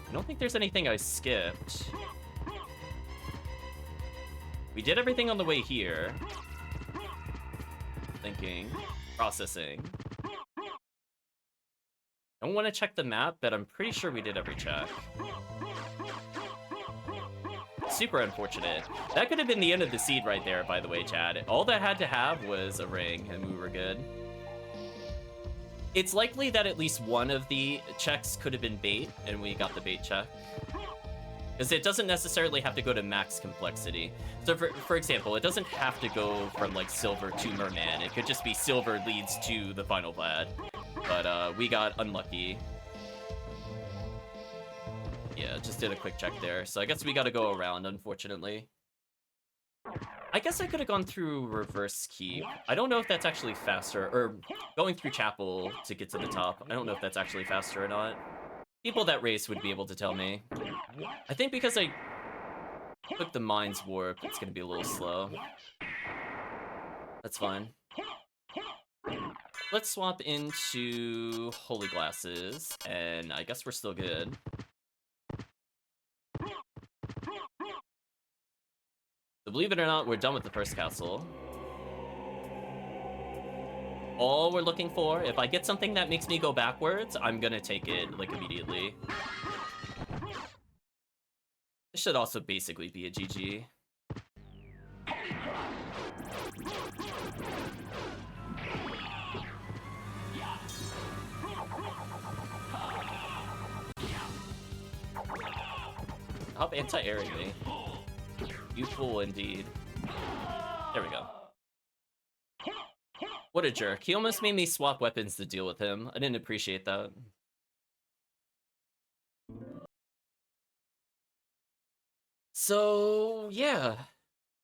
Speaker 1: I don't think there's anything I skipped. We did everything on the way here. Thinking. Processing. I don't want to check the map, but I'm pretty sure we did every check. Super unfortunate. That could have been the end of the seed right there, by the way, Chad. All that had to have was a ring, and we were good. It's likely that at least one of the checks could have been bait, and we got the bait check. Because it doesn't necessarily have to go to max complexity. So for example, it doesn't have to go from like silver to Merman. It could just be silver leads to the final Vlad. But we got unlucky. Yeah, just did a quick check there. So I guess we gotta go around, unfortunately. I guess I could have gone through reverse keep. I don't know if that's actually faster, or going through chapel to get to the top. I don't know if that's actually faster or not. People that race would be able to tell me. I think because I took the Mind's Warp, it's gonna be a little slow. That's fine. Let's swap into Holy Glasses, and I guess we're still good. So believe it or not, we're done with the first castle. All we're looking for, if I get something that makes me go backwards, I'm gonna take it, like, immediately. This should also basically be a GG. Stop anti-airing me. You fool indeed. There we go. What a jerk. He almost made me swap weapons to deal with him. I didn't appreciate that. So, yeah.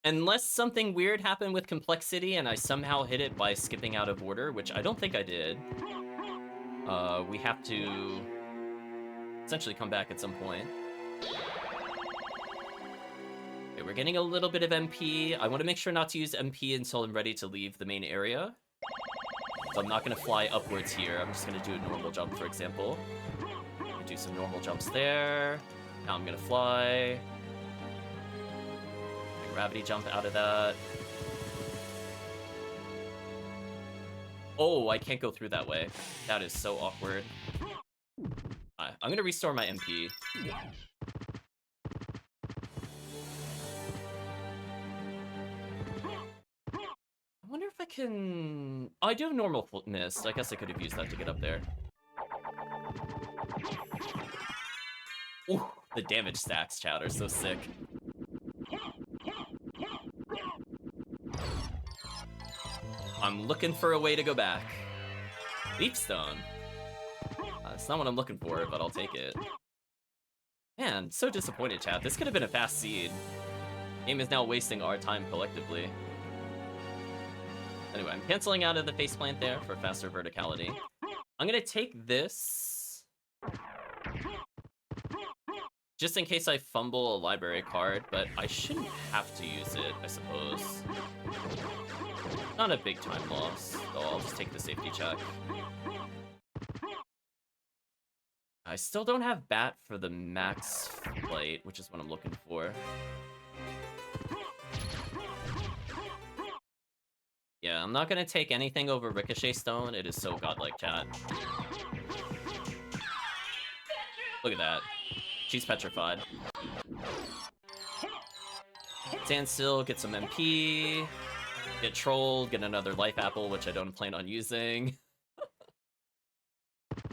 Speaker 1: Unless something weird happened with complexity and I somehow hit it by skipping out of order, which I don't think I did. We have to essentially come back at some point. Okay, we're getting a little bit of MP. I want to make sure not to use MP until I'm ready to leave the main area. So I'm not going to fly upwards here. I'm just going to do a normal jump, for example. Do some normal jumps there. Now I'm going to fly. Gravity jump out of that. Oh, I can't go through that way. That is so awkward. I'm going to restore my MP. I wonder if I can... Oh, I do have normal mist. I guess I could have used that to get up there. Ooh, the damage stacks, chat, are so sick. I'm looking for a way to go back. Leapstone. That's not what I'm looking for, but I'll take it. Man, so disappointed, chat. This could have been a fast seed. Game is now wasting our time collectively. Anyway, I'm canceling out of the faceplant there for faster verticality. I'm gonna take this. Just in case I fumble a library card, but I shouldn't have to use it, I suppose. Not a big time loss, so I'll just take the safety check. I still don't have bat for the max flight, which is what I'm looking for. Yeah, I'm not gonna take anything over Ricochet Stone. It is so godlike, chat. Look at that. She's petrified. Stand still, get some MP. Get trolled, get another life apple, which I don't plan on using.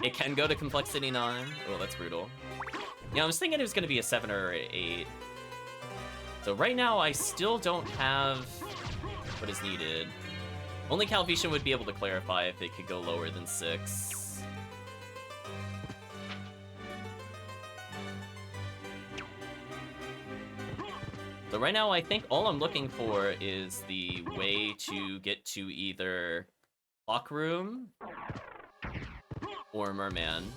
Speaker 1: It can go to complexity 9. Oh, that's brutal. Yeah, I was thinking it was gonna be a 7 or an 8. So right now, I still don't have what is needed. Only Calvation would be able to clarify if it could go lower than 6. So right now, I think all I'm looking for is the way to get to either Clock Room or Merman.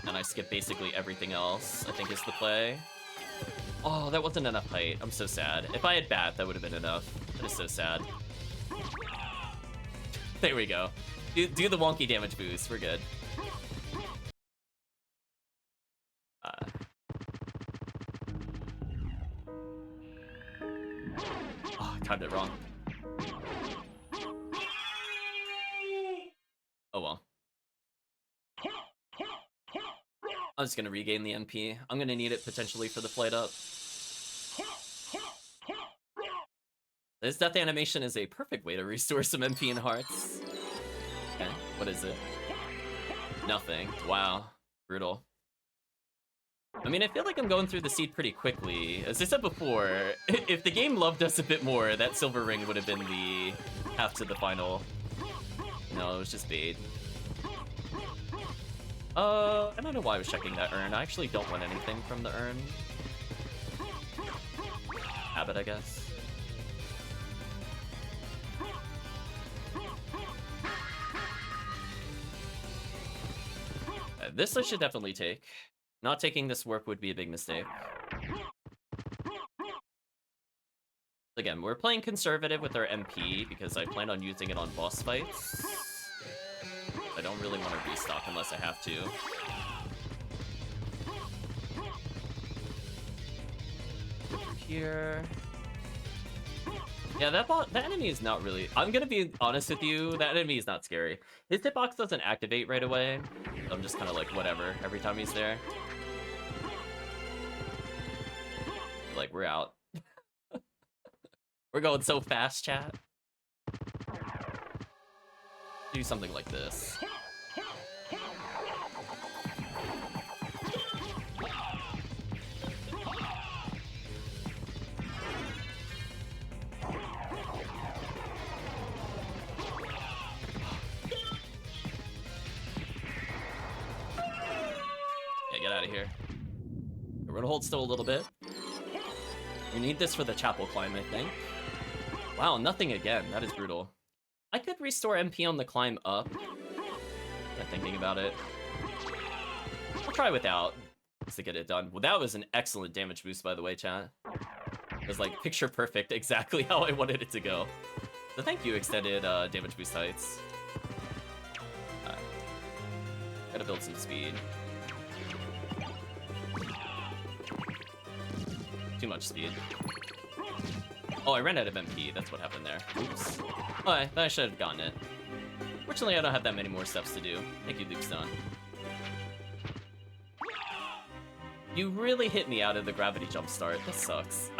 Speaker 1: And I skip basically everything else, I think is the play. Oh, that wasn't enough height. I'm so sad. If I had bat, that would have been enough. That is so sad. There we go. Do the wonky damage boost. We're good. Oh, I timed it wrong. Oh well. I'm just gonna regain the MP. I'm gonna need it potentially for the flight up. This death animation is a perfect way to restore some MP and hearts. Okay, what is it? Nothing. Wow. Brutal. I mean, I feel like I'm going through the seed pretty quickly. As I said before, if the game loved us a bit more, that silver ring would have been the path to the final. No, it was just bait. I don't know why I was checking that urn. I actually don't want anything from the urn. Habit, I guess. This I should definitely take. Not taking this warp would be a big mistake. Again, we're playing conservative with our MP because I plan on using it on boss fights. I don't really want to restock unless I have to. Go through here. Yeah, that enemy is not really... I'm gonna be honest with you, that enemy is not scary. His hitbox doesn't activate right away. I'm just kind of like, whatever, every time he's there. Like, we're out. We're going so fast, chat. Do something like this. Yeah, get out of here. We're gonna hold still a little bit. We need this for the chapel climb, I think. Wow, nothing again. That is brutal. I could restore MP on the climb up. I'm thinking about it. I'll try without, just to get it done. Well, that was an excellent damage boost, by the way, chat. It was like picture perfect, exactly how I wanted it to go. So thank you, extended damage boost heights. Gotta build some speed. Too much speed. Oh, I ran out of MP. That's what happened there. Oops. Alright, then I should have gotten it. Fortunately, I don't have that many more steps to do. Thank you, Luke Stone. You really hit me out of the gravity jump start. That sucks.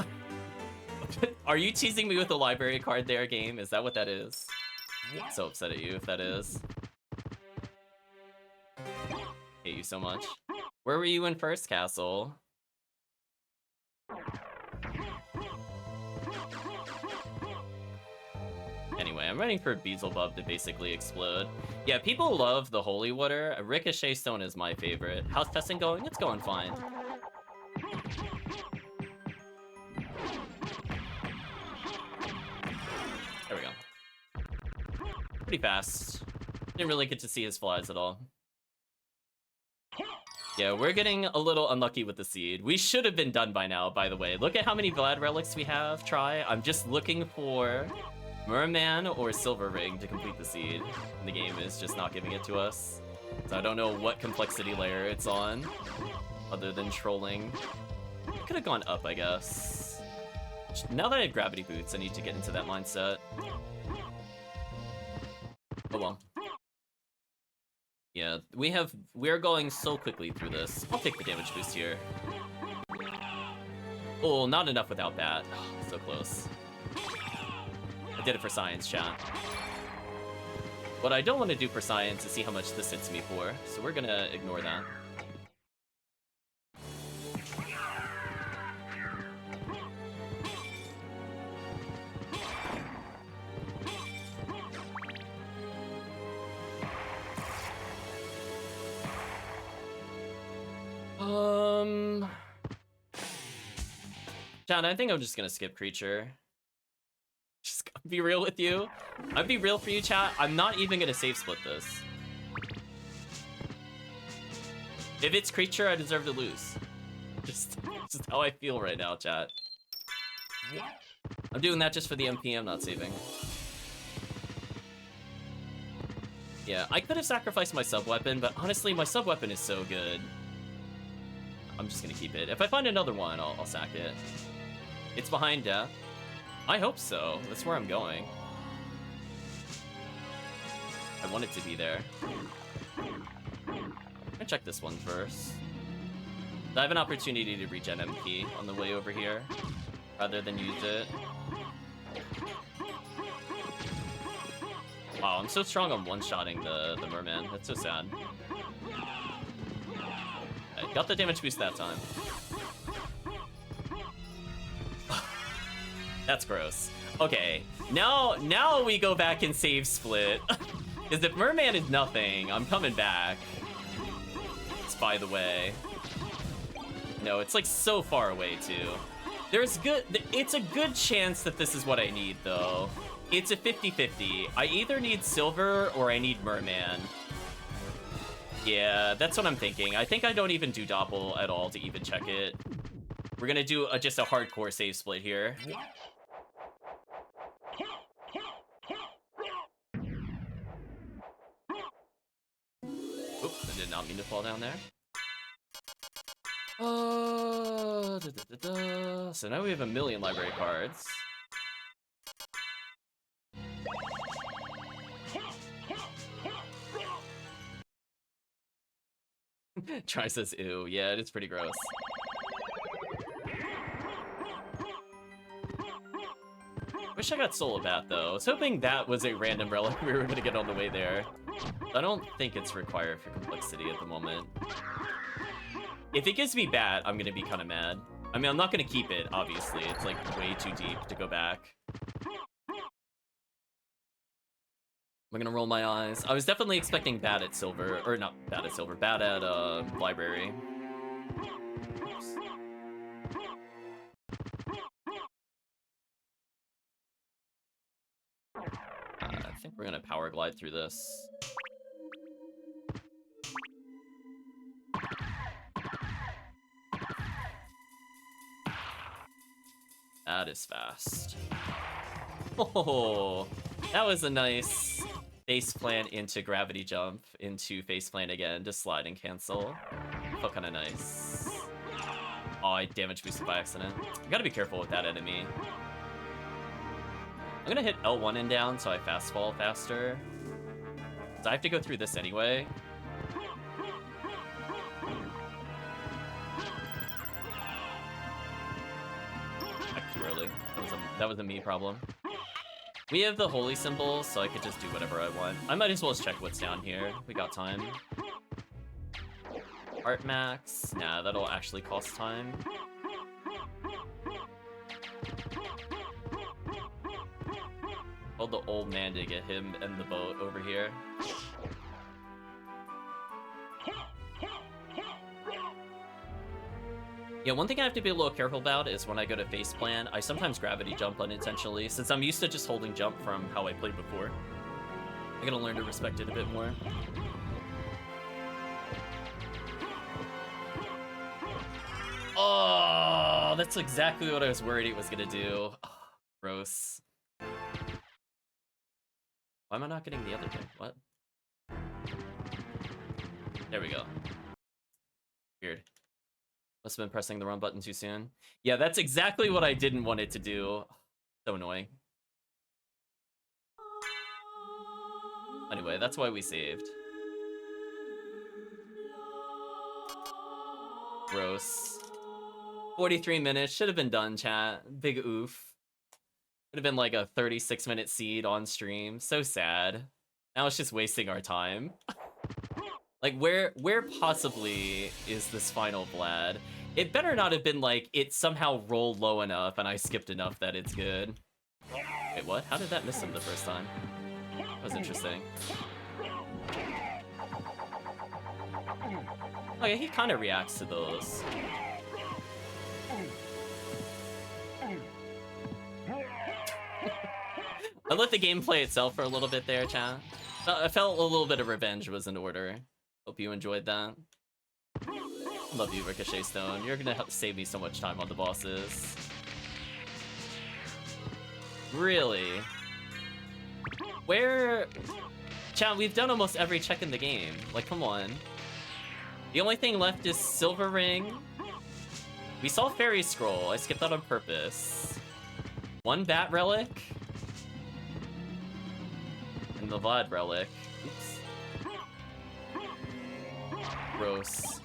Speaker 1: Are you teasing me with the library card there, game? Is that what that is? I'm so upset at you if that is. Hate you so much. Where were you in first castle? Anyway, I'm waiting for Beelzebub to basically explode. Yeah, people love the Holy Water. Ricochet Stone is my favorite. How's testing going? It's going fine. There we go. Pretty fast. Didn't really get to see his flies at all. Yeah, we're getting a little unlucky with the seed. We should have been done by now, by the way. Look at how many Vlad relics we have. Try. I'm just looking for Merman or Silver Ring to complete the seed. And the game is just not giving it to us. So I don't know what complexity layer it's on, other than trolling. Could have gone up, I guess. Now that I have gravity boots, I need to get into that mindset. Oh well. Yeah, we're going so quickly through this. I'll take the damage boost here. Oh, not enough without that. Oh, so close. I did it for science, chat. What I don't want to do for science is see how much this hits me for, so we're gonna ignore that. John, I think I'm just gonna skip creature. Just gonna be real with you. I'd be real for you, chat. I'm not even gonna save split this. If it's creature, I deserve to lose. Just how I feel right now, chat. I'm doing that just for the MP. I'm not saving. Yeah, I could have sacrificed my sub-weapon, but honestly, my sub-weapon is so good. I'm just gonna keep it. If I find another one, I'll sack it. It's behind death. I hope so. That's where I'm going. I want it to be there. I'm gonna check this one first. I have an opportunity to regen MP on the way over here, rather than use it. Wow, I'm so strong on one-shotting the merman. That's so sad. I got the damage boost that time. That's gross. Okay, now we go back and save split. Because if merman is nothing, I'm coming back. It's by the way. No, it's like so far away too. It's a good chance that this is what I need though. It's a 50-50. I either need silver or I need merman. Yeah, that's what I'm thinking. I think I don't even do doppel at all to even check it. We're gonna do just a hardcore save split here. not mean to fall down there. So now we have 1,000,000 library cards. Try says ew. Yeah, it is pretty gross. Wish I got Soul of Bat though. I was hoping that was a random relic we were gonna get on the way there. I don't think it's required for complexity at the moment. If it gives me Bat, I'm gonna be kind of mad. I mean, I'm not gonna keep it, obviously. It's like way too deep to go back. I'm gonna roll my eyes. I was definitely expecting Bat at Silver, or not Bat at Silver, Bat at Library. Oops. I think we're gonna power glide through this. That is fast. Oh, that was a nice face plant into gravity jump into face plant again to slide and cancel. Felt kind of nice. Oh, I damage boosted by accident. You gotta be careful with that enemy. I'm gonna hit L1 and down so I fast fall faster. So I have to go through this anyway. Too early. That was a me problem. We have the holy symbols, so I could just do whatever I want. I might as well just check what's down here. We got time. Art max. Nah, that'll actually cost time. Told the old man to get him and the boat over here. Yeah, one thing I have to be a little careful about is when I go to faceplant, I sometimes gravity jump unintentionally, since I'm used to just holding jump from how I played before. I gotta learn to respect it a bit more. Oh, that's exactly what I was worried it was gonna do. Oh, gross. Why am I not getting the other thing? What? There we go. Weird. Must have been pressing the wrong button too soon. Yeah, that's exactly what I didn't want it to do. So annoying. Anyway, that's why we saved. Gross. 43 minutes. Should have been done, chat. Big oof. Would have been like a 36-minute seed on stream. So sad. Now it's just wasting our time. Like, where possibly is this final Vlad? It better not have been like, it somehow rolled low enough and I skipped enough that it's good. Wait, what? How did that miss him the first time? That was interesting. Oh yeah, he kind of reacts to those. I let the game play itself for a little bit there, chat. I felt a little bit of revenge was in order. Hope you enjoyed that. Love you, Ricochet Stone. You're gonna help save me so much time on the bosses. Really? Where... Chat, we've done almost every check in the game. Like, come on. The only thing left is Silver Ring. We saw Fairy Scroll. I skipped that on purpose. One Bat Relic. And the Vlad Relic. Oops. Gross.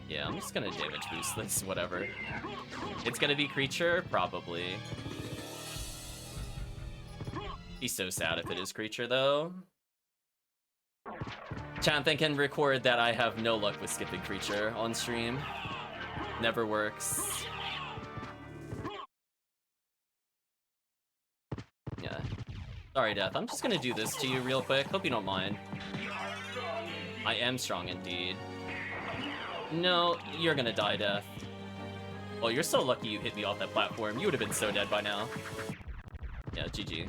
Speaker 1: Yeah, I'm just gonna damage boost this, whatever. It's gonna be creature? Probably. Be so sad if it is creature, though. Chanthan can record that I have no luck with skipping creature on stream. Never works. Yeah. Sorry, Death. I'm just gonna do this to you real quick. Hope you don't mind. I am strong indeed. No, you're gonna die, Death. Well, you're so lucky you hit me off that platform. You would have been so dead by now. Yeah, GG.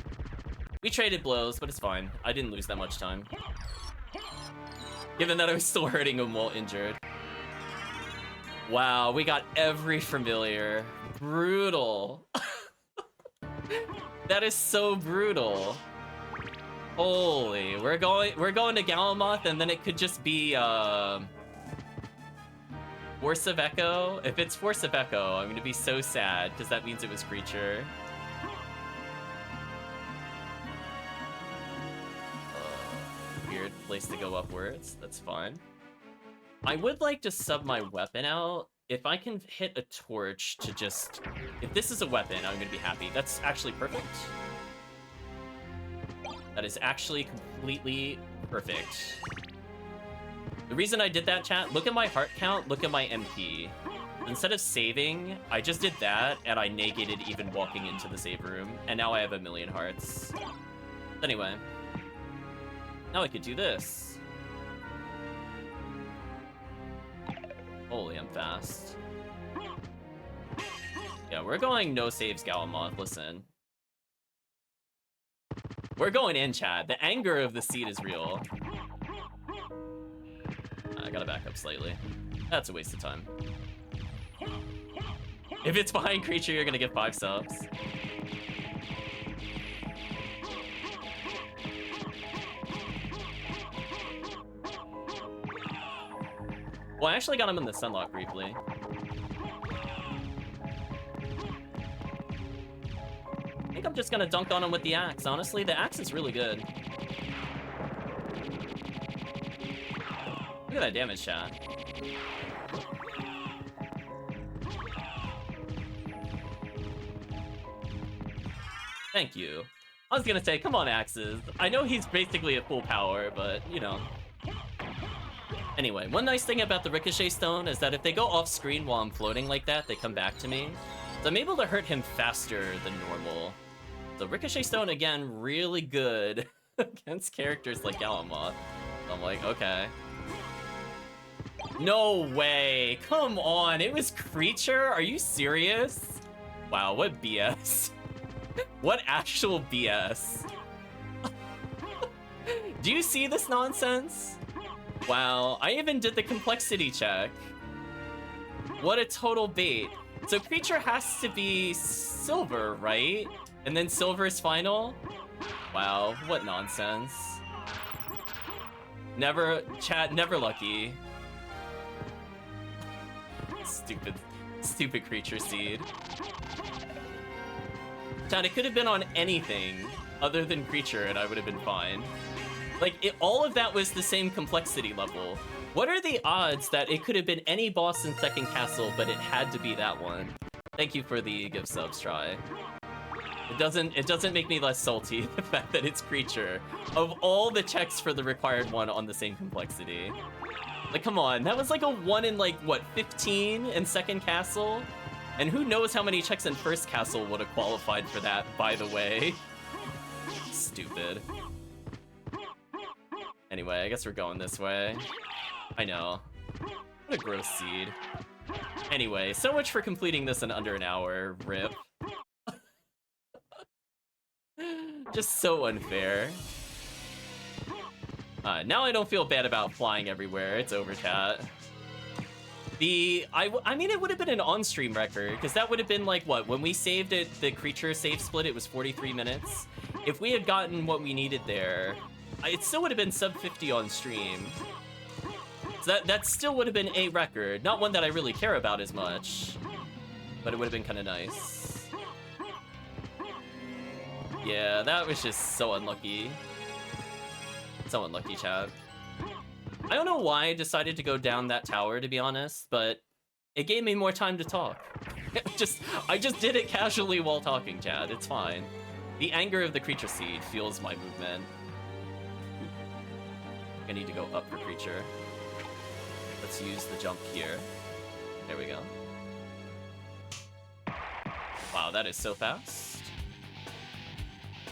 Speaker 1: We traded blows, but it's fine. I didn't lose that much time. Given that I was still hurting him while injured. Wow, we got every familiar. Brutal. That is so brutal. Holy, we're going to Galamoth, and then it could just be Force of Echo. If it's Force of Echo, I'm gonna be so sad because that means it was Creature. Weird place to go upwards. That's fine. I would like to sub my weapon out. If I can hit a torch to just... If this is a weapon, I'm gonna be happy. That's actually perfect. That is actually completely perfect. The reason I did that, chat, look at my heart count, look at my MP. Instead of saving, I just did that, and I negated even walking into the save room, and now I have 1,000,000 hearts. Anyway. Now I could do this. Holy, I'm fast. Yeah, we're going no saves Galamoth, listen. We're going in, chat. The anger of the seed is real. I gotta back up slightly. That's a waste of time. If it's behind Creature, you're gonna get 5 subs. Well, I actually got him in the Sunlock briefly. I think I'm just gonna dunk on him with the axe. Honestly, the axe is really good. Look at that damage, chat. Thank you. I was gonna say, come on, axes. I know he's basically at full power, but, you know. Anyway, one nice thing about the Ricochet Stone is that if they go off screen while I'm floating like that, they come back to me. So I'm able to hurt him faster than normal. The Ricochet Stone, again, really good against characters like Galamoth. So I'm like, okay. No way! Come on, it was Creature? Are you serious? Wow, what BS. What actual BS. Do you see this nonsense? Wow, I even did the complexity check. What a total bait. So Creature has to be silver, right? And then silver is final? Wow, what nonsense. Never, chat, never lucky. Stupid Creature seed. Chat, it could have been on anything other than Creature and I would have been fine. Like, all of that was the same complexity level. What are the odds that it could have been any boss in Second Castle, but it had to be that one? Thank you for the give subs try. It doesn't make me less salty, the fact that it's Creature. Of all the checks for the required one on the same complexity. Like, come on, that was like a 1 in, like, what, 15 in Second Castle? And who knows how many checks in First Castle would have qualified for that, by the way. Stupid. Anyway, I guess we're going this way. I know. What a gross seed. Anyway, so much for completing this in under an hour. RIP. Just so unfair. Now I don't feel bad about flying everywhere. It's over, chat. I mean, it would have been an on-stream record, because that would have been like, what, when we saved it, the Creature save split, it was 43 minutes. If we had gotten what we needed there, it still would have been sub 50 on stream. So that still would have been a record. Not one that I really care about as much, but it would have been kind of nice. Yeah, that was just so unlucky. So unlucky, chat. I don't know why I decided to go down that tower, to be honest, but it gave me more time to talk. I just did it casually while talking, chat. It's fine. The anger of the Creature seed fuels my movement. I need to go up for Creature. Let's use the jump here. There we go. Wow, that is so fast.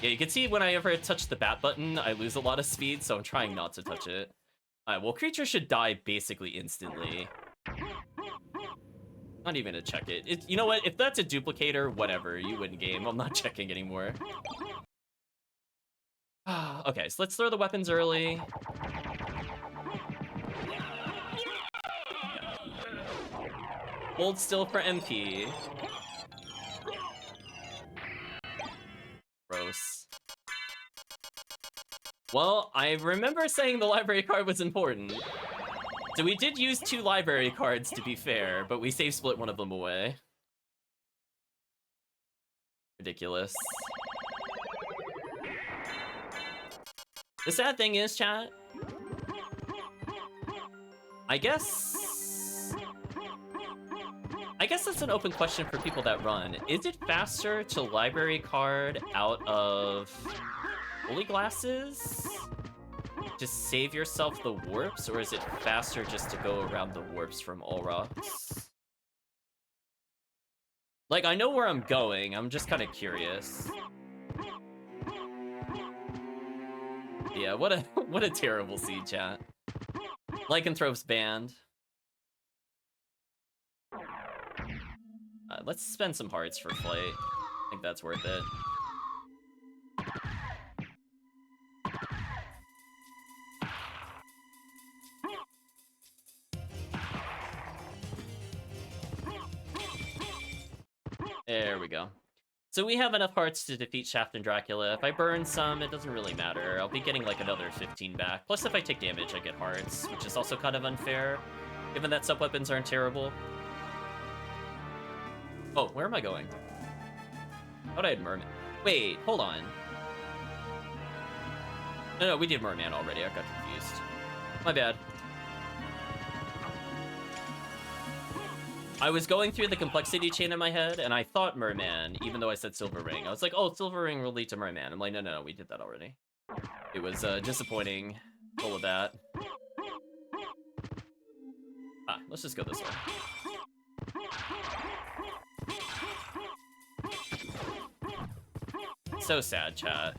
Speaker 1: Yeah, you can see when I ever touch the bat button, I lose a lot of speed, so I'm trying not to touch it. Alright, well, Creature should die basically instantly. Not even to check it. You know what? If that's a duplicator, whatever. You win game. I'm not checking anymore. Okay, so let's throw the weapons early. Hold still for MP. Gross. Well, I remember saying the library card was important. So we did use 2 library cards, to be fair, but we save split one of them away. Ridiculous. The sad thing is, chat, I guess that's an open question for people that run. Is it faster to library card out of holy glasses? Just save yourself the warps, or is it faster just to go around the warps from all rocks? Like, I know where I'm going, I'm just kind of curious. Yeah, what a terrible seed, chat. Lycanthrope's banned. Let's spend some hearts for flight. I think that's worth it. There we go. So we have enough hearts to defeat Shaft and Dracula. If I burn some, it doesn't really matter. I'll be getting like another 15 back. Plus, if I take damage, I get hearts, which is also kind of unfair, given that sub-weapons aren't terrible. Oh, where am I going? I thought I had Merman. Wait, hold on. No, we did Merman already. I got confused. My bad. I was going through the complexity chain in my head, and I thought Merman, even though I said Silver Ring. I was like, oh, Silver Ring will lead to Merman. I'm like, no, we did that already. It was disappointing, full of that. Let's just go this way. So sad, chat.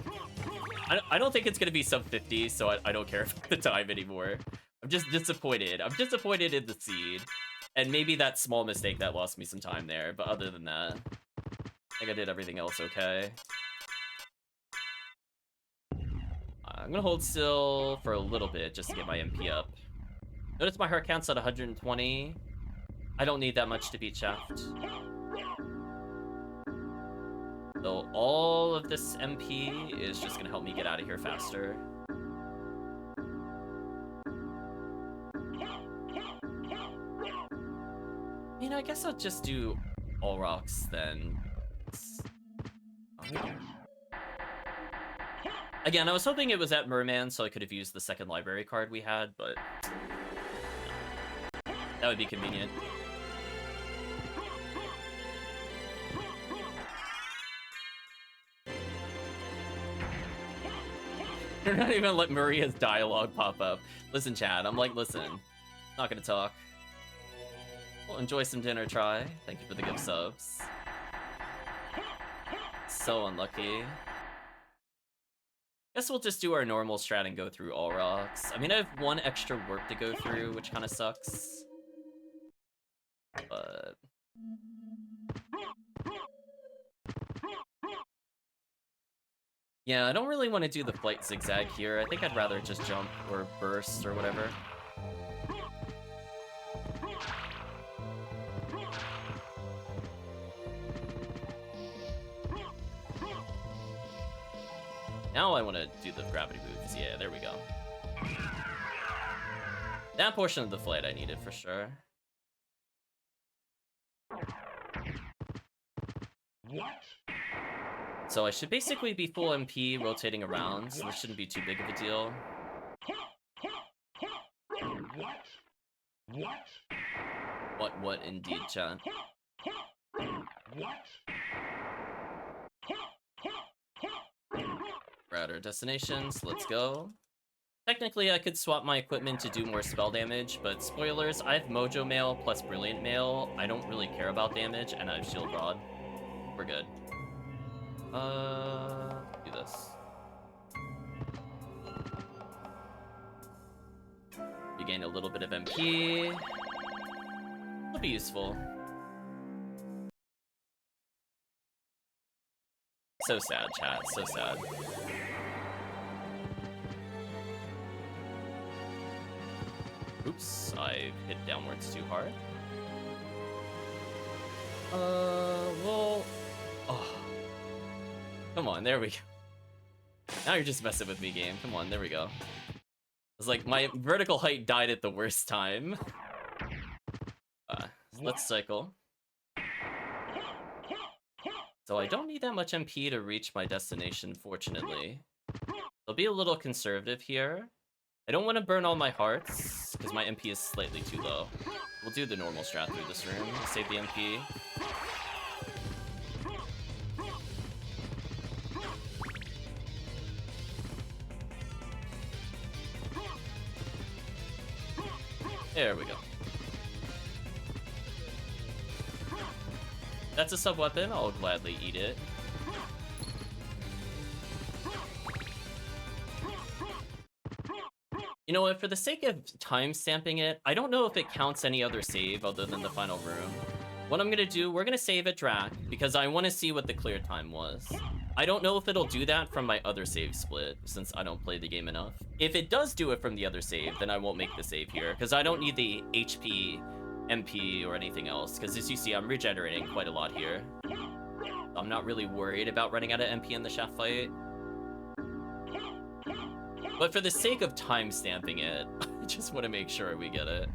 Speaker 1: I don't think it's gonna be sub 50, so I don't care about the time anymore. I'm just disappointed. I'm disappointed in the seed. And maybe that small mistake that lost me some time there, but other than that, I think I did everything else okay. I'm gonna hold still for a little bit just to get my MP up. Notice my heart count's at 120. I don't need that much to beat Shaft. So all of this MP is just gonna help me get out of here faster. You know, I guess I'll just do all rocks then. Again, I was hoping it was at Merman so I could have used the second library card we had, but that would be convenient. You're not even let Maria's dialogue pop up. Listen, Chad, I'm like, listen, not gonna talk. Well, enjoy some dinner, try. Thank you for the gift subs. So unlucky. Guess we'll just do our normal strat and go through all rocks. I mean, I have 1 extra warp to go through, which kind of sucks. But... yeah, I don't really want to do the flight zigzag here. I think I'd rather just jump or burst or whatever. Now I want to do the gravity boots. Yeah, there we go. That portion of the flight I needed for sure.
Speaker 2: What?
Speaker 1: So I should basically be full MP rotating around, so this shouldn't be too big of a deal. What indeed, chat. We're at our destinations, let's go. Technically, I could swap my equipment to do more spell damage, but spoilers, I have Mojo Mail plus Brilliant Mail. I don't really care about damage, and I have Shield Rod. We're good. Do this. You gain a little bit of MP. It'll be useful. So sad, chat, so sad. Oops, I hit downwards too hard. Well... oh. Come on, there we go. Now you're just messing with me, game. Come on, there we go. It's like my vertical height died at the worst time. Let's cycle. So I don't need that much MP to reach my destination, fortunately. I'll be a little conservative here. I don't want to burn all my hearts, because my MP is slightly too low. We'll do the normal strat through this room. Save the MP. There we go. That's a sub-weapon, I'll gladly eat it. You know what, for the sake of time stamping it, I don't know if it counts any other save other than the final room. What I'm gonna do, we're gonna save at Drac, because I want to see what the clear time was. I don't know if it'll do that from my other save split, since I don't play the game enough. If it does do it from the other save, then I won't make the save here, because I don't need the HP, MP, or anything else, because as you see, I'm regenerating quite a lot here. I'm not really worried about running out of MP in the shaft fight. But for the sake of time stamping it, I just want to make sure we get it.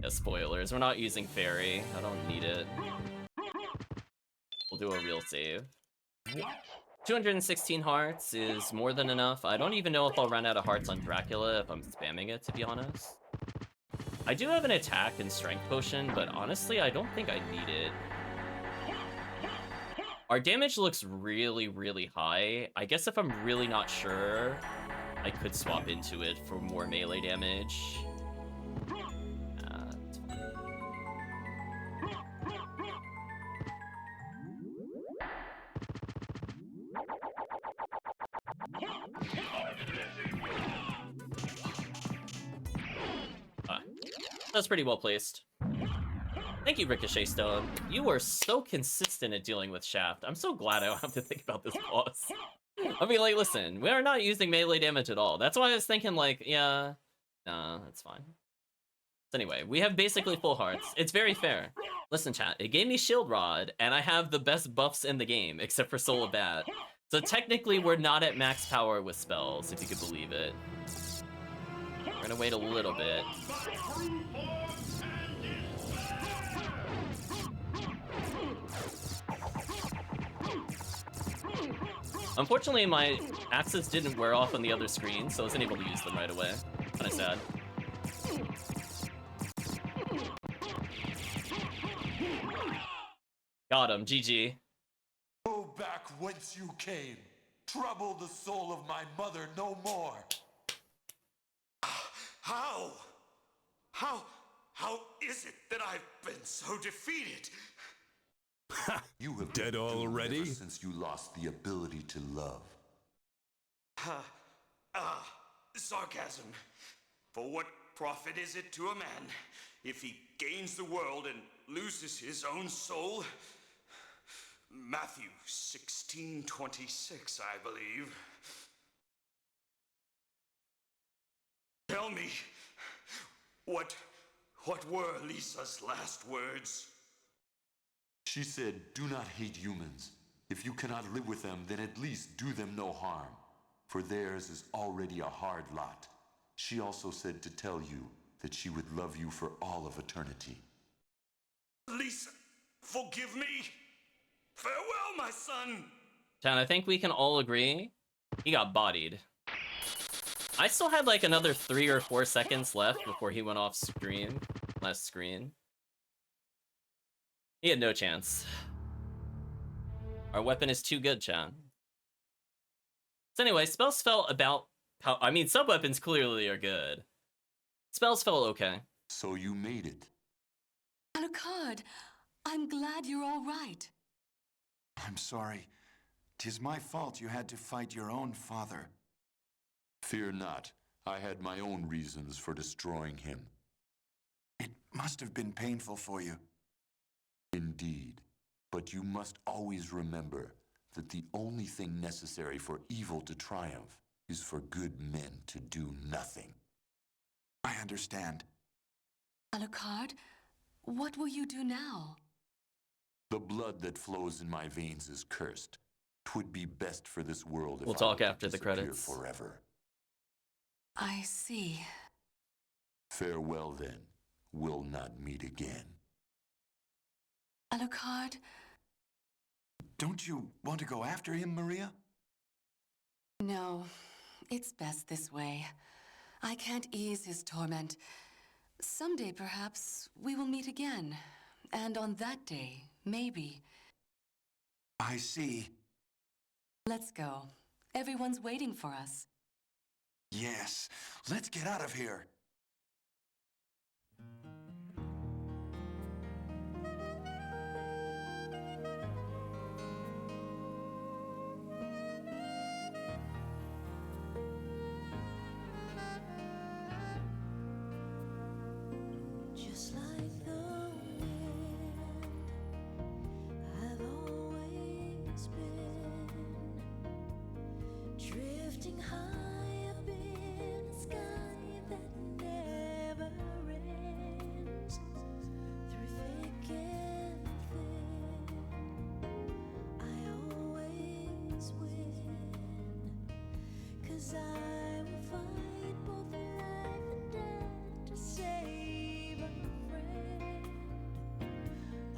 Speaker 1: Yeah, spoilers, we're not using Fairy. I don't need it. We'll do a real save. 216 hearts is more than enough. I don't even know if I'll run out of hearts on Dracula if I'm spamming it, to be honest. I do have an attack and strength potion, but honestly, I don't think I need it. Our damage looks really, really high. I guess if I'm really not sure, I could swap into it for more melee damage. That's pretty well placed. Thank you, Ricochet Stone. You are so consistent at dealing with Shaft. I'm so glad I don't have to think about this boss. I mean, like, listen, we are not using melee damage at all. That's why I was thinking, like, yeah, nah, that's fine. So anyway, we have basically full hearts. It's very fair. Listen, chat, it gave me Shield Rod, and I have the best buffs in the game, except for Soul of Bat. So technically, we're not at max power with spells, if you could believe it. We're gonna wait a little bit. Unfortunately, my axes didn't wear off on the other screen, so I wasn't able to use them right away. Kinda sad. Got him, GG.
Speaker 2: Go back whence you came. Trouble the soul of my mother no more.
Speaker 4: How? How is it that I've been so defeated?
Speaker 2: You have
Speaker 5: Dead
Speaker 2: been doomed
Speaker 5: already?
Speaker 2: ever since you lost the ability to love.
Speaker 4: Sarcasm. For what profit is it to a man if he gains the world and loses his own soul? Matthew 16:26, I believe. Tell me, what were Lisa's last words?
Speaker 2: She said, do not hate humans. If you cannot live with them, then at least do them no harm. For theirs is already a hard lot. She also said to tell you that she would love you for all of eternity.
Speaker 4: Lisa, forgive me. Farewell, my son.
Speaker 1: Chan, I think we can all agree he got bodied. I still had like another 3 or 4 seconds left before he went off screen. Last screen. He had no chance. Our weapon is too good, Chan. So anyway, spells felt about how... I mean, sub-weapons clearly are good. Spells felt okay.
Speaker 2: So you made it.
Speaker 6: Alucard, I'm glad you're all right.
Speaker 7: I'm sorry. 'Tis my fault you had to fight your own father.
Speaker 2: Fear not. I had my own reasons for destroying him.
Speaker 7: It must have been painful for you.
Speaker 2: Indeed. But you must always remember that the only thing necessary for evil to triumph is for good men to do nothing.
Speaker 7: I understand.
Speaker 6: Alucard, what will you do now?
Speaker 2: The blood that flows in my veins is cursed. 'Twould be best for this world if
Speaker 1: We'll
Speaker 2: I
Speaker 1: talk
Speaker 2: were to
Speaker 1: after the
Speaker 2: disappear
Speaker 1: credits.
Speaker 2: forever.
Speaker 6: I see.
Speaker 2: Farewell then. We'll not meet again.
Speaker 6: Alucard,
Speaker 7: Don't you want to go after him, Maria?
Speaker 6: no. It's best this way. I can't ease his torment. Someday, perhaps, we will meet again. And on that day, maybe.
Speaker 7: I see.
Speaker 6: Let's go. Everyone's waiting for us.
Speaker 7: Yes. Let's get out of here.
Speaker 5: Just like the wind, I've always been drifting high up in the sky that never ends. Through thick and thin, I always win, 'cause I will fight both life and death to save a friend.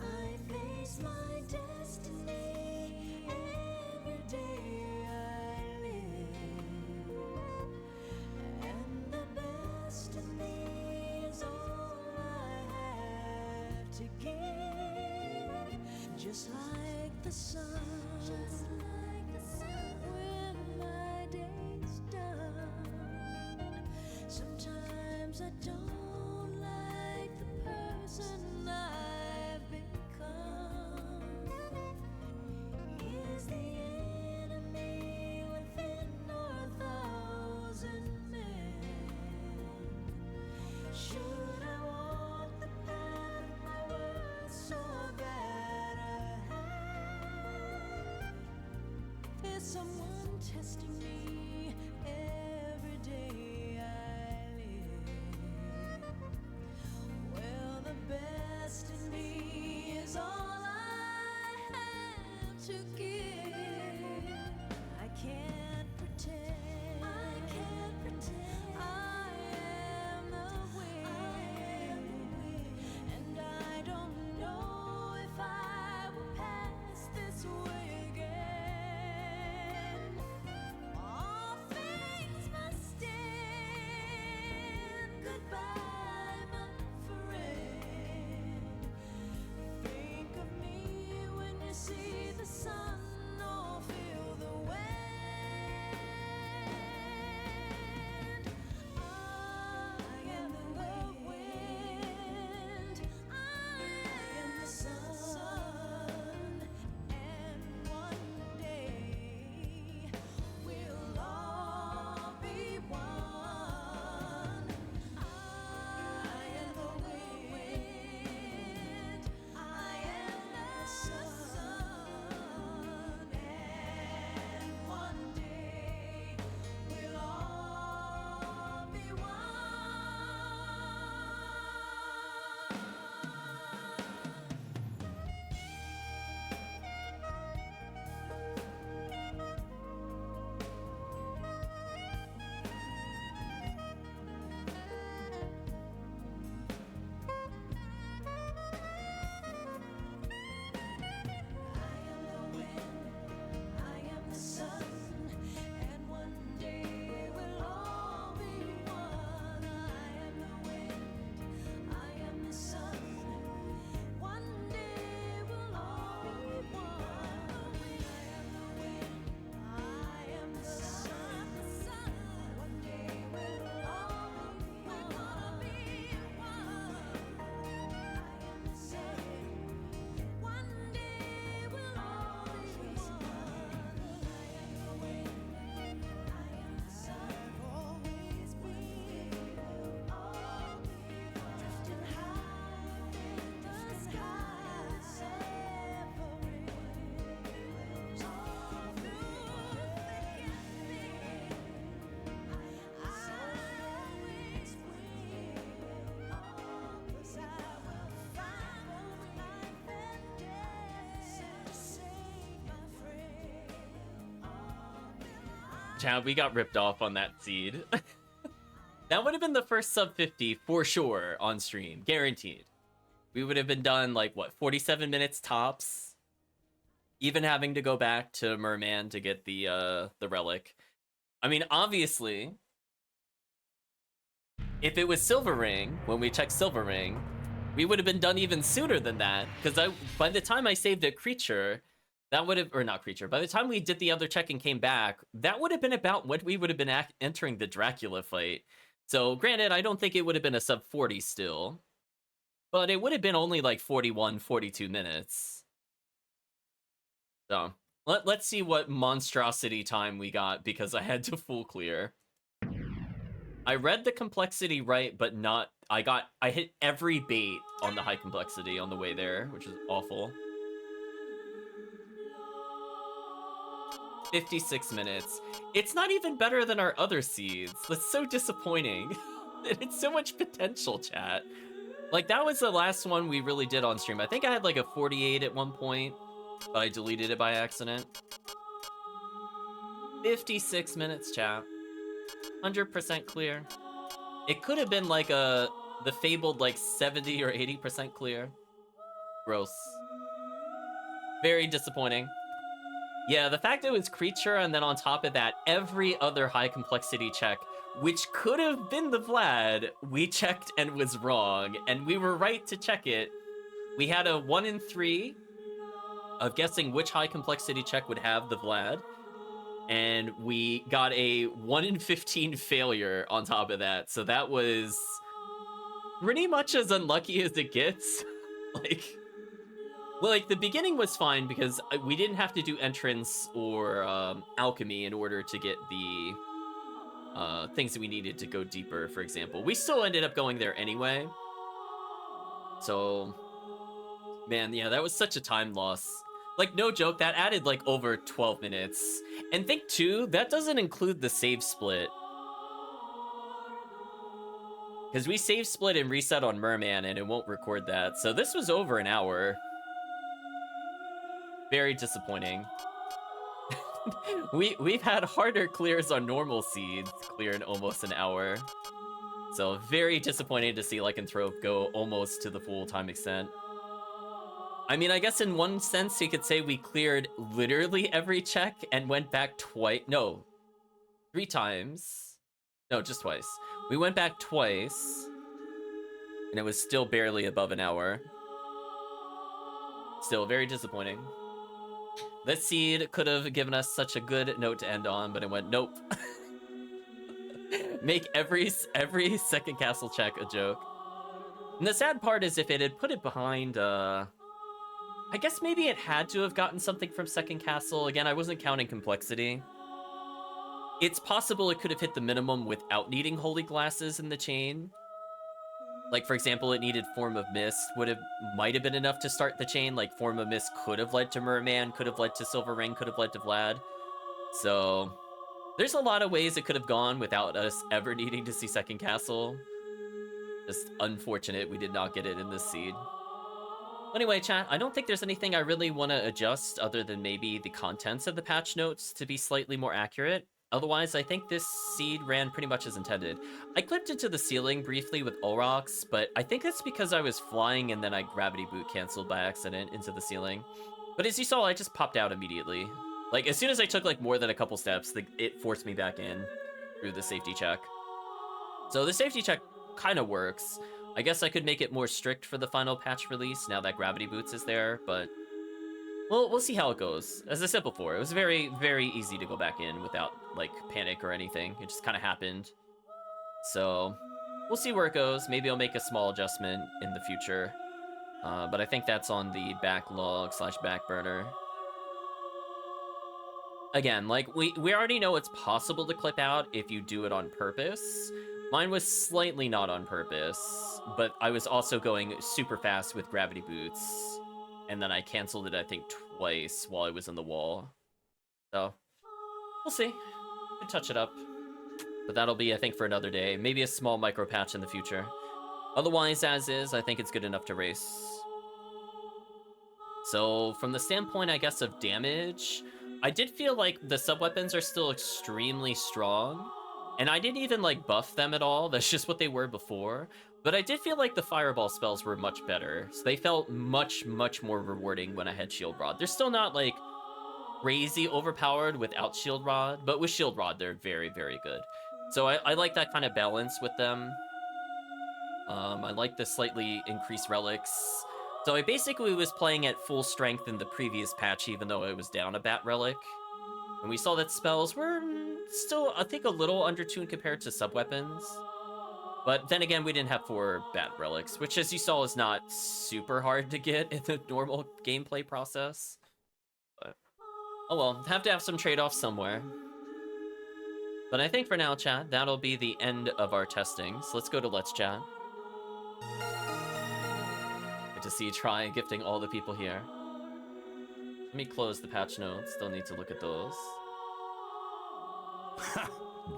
Speaker 5: I face my destiny every day I live, and the best of me is all I have to give. Just like the sun, when my day's done. Sometimes I don't like the person I've become. Is the enemy within or 1,000 men? Should I walk the path my words so bad I have? Is someone testing me every day I live? Well, the best in me is all I have to give. I can't pretend. I am the wind. And I don't know if I will pass this way again.
Speaker 1: Chat, we got ripped off on that seed. That would have been the first sub 50 for sure on stream, guaranteed. We would have been done like what, 47 minutes tops, even having to go back to Merman to get the relic. I mean, obviously, if it was Silver Ring, when we checked Silver Ring, we would have been done even sooner than that, because by the time I saved a creature, that would have, or not creature, by the time we did the other check and came back, that would have been about when we would have been entering the Dracula fight. So granted, I don't think it would have been a sub 40 still, but it would have been only like 41, 42 minutes. So let's see what monstrosity time we got, because I had to full clear. I read the complexity right, but not, I hit every bait on the high complexity on the way there, which is awful. 56 minutes. It's not even better than our other seeds. That's so disappointing. It's so much potential, chat. Like, that was the last one we really did on stream. I think I had like a 48 at one point, but I deleted it by accident. 56 minutes, chat. 100% clear. It could have been like the fabled like 70 or 80% clear. Gross. Very disappointing. Yeah, the fact it was creature, and then on top of that, every other high complexity check, which could have been the Vlad, we checked and was wrong, and we were right to check it. We had a 1 in 3 of guessing which high complexity check would have the Vlad, and we got a 1 in 15 failure on top of that, so that was pretty much as unlucky as it gets. Like, the beginning was fine because we didn't have to do entrance or alchemy in order to get the things that we needed to go deeper, for example. We still ended up going there anyway. So, man, yeah, that was such a time loss. Like, no joke, that added like over 12 minutes. And think too, that doesn't include the save split. Because we save split and reset on Merman and it won't record that. So this was over an hour. Very disappointing. We've had harder clears on normal seeds clear in almost an hour. So very disappointing to see Lycanthrope go almost to the full time extent. I mean, I guess in one sense you could say we cleared literally every check and went back twice. No, 3 times. No, just twice. We went back twice and it was still barely above an hour. Still very disappointing. This seed could have given us such a good note to end on, but it went, nope. Make every second castle check a joke. And the sad part is if it had put it behind, I guess maybe it had to have gotten something from second castle. Again, I wasn't counting complexity. It's possible it could have hit the minimum without needing holy glasses in the chain. Like, for example, it needed Form of Mist, might have been enough to start the chain. Like, Form of Mist could have led to Merman, could have led to Silver Ring, could have led to Vlad. So, there's a lot of ways it could have gone without us ever needing to see Second Castle. Just unfortunate we did not get it in this seed. Anyway, chat, I don't think there's anything I really want to adjust other than maybe the contents of the patch notes to be slightly more accurate. Otherwise, I think this seed ran pretty much as intended. I clipped into the ceiling briefly with Olrox, but I think that's because I was flying and then I gravity boot canceled by accident into the ceiling. But as you saw, I just popped out immediately. Like, as soon as I took like more than a couple steps, it forced me back in through the safety check. So the safety check kind of works. I guess I could make it more strict for the final patch release now that gravity boots is there, but well, we'll see how it goes. As I said before, it was very, very easy to go back in without, like, panic or anything. It just kind of happened. So, we'll see where it goes. Maybe I'll make a small adjustment in the future. But I think that's on the backlog / back burner. Again, like, we already know it's possible to clip out if you do it on purpose. Mine was slightly not on purpose, but I was also going super fast with gravity boots. And then I canceled it, I think, twice while I was in the wall. So, we'll see. Could touch it up. But that'll be, I think, for another day. Maybe a small micro patch in the future. Otherwise, as is, I think it's good enough to race. So, from the standpoint, I guess, of damage, I did feel like the sub-weapons are still extremely strong, and I didn't even, like, buff them at all. That's just what they were before. But I did feel like the fireball spells were much better, so they felt much, much more rewarding when I had Shield Rod. They're still not, like, crazy overpowered without Shield Rod, but with Shield Rod, they're very, very good. So I like that kind of balance with them. I like the slightly increased relics. So I basically was playing at full strength in the previous patch, even though I was down a Bat Relic. And we saw that spells were still, I think, a little undertuned compared to sub-weapons. But then again, we didn't have 4 Bat Relics, which, as you saw, is not super hard to get in the normal gameplay process. But, oh well, have to have some trade-offs somewhere. But I think for now, chat, that'll be the end of our testing. So let's go to Let's Chat. Good to see you try gifting all the people here. Let me close the patch notes. Still need to look at those.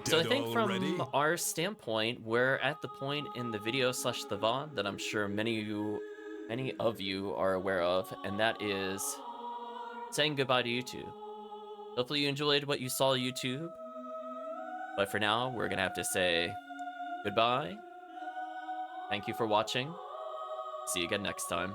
Speaker 1: So I think from our standpoint, we're at the point in the video / the VOD that I'm sure many of you are aware of, and that is saying goodbye to YouTube. Hopefully you enjoyed what you saw on YouTube. But for now, we're gonna have to say goodbye. Thank you for watching. See you again next time.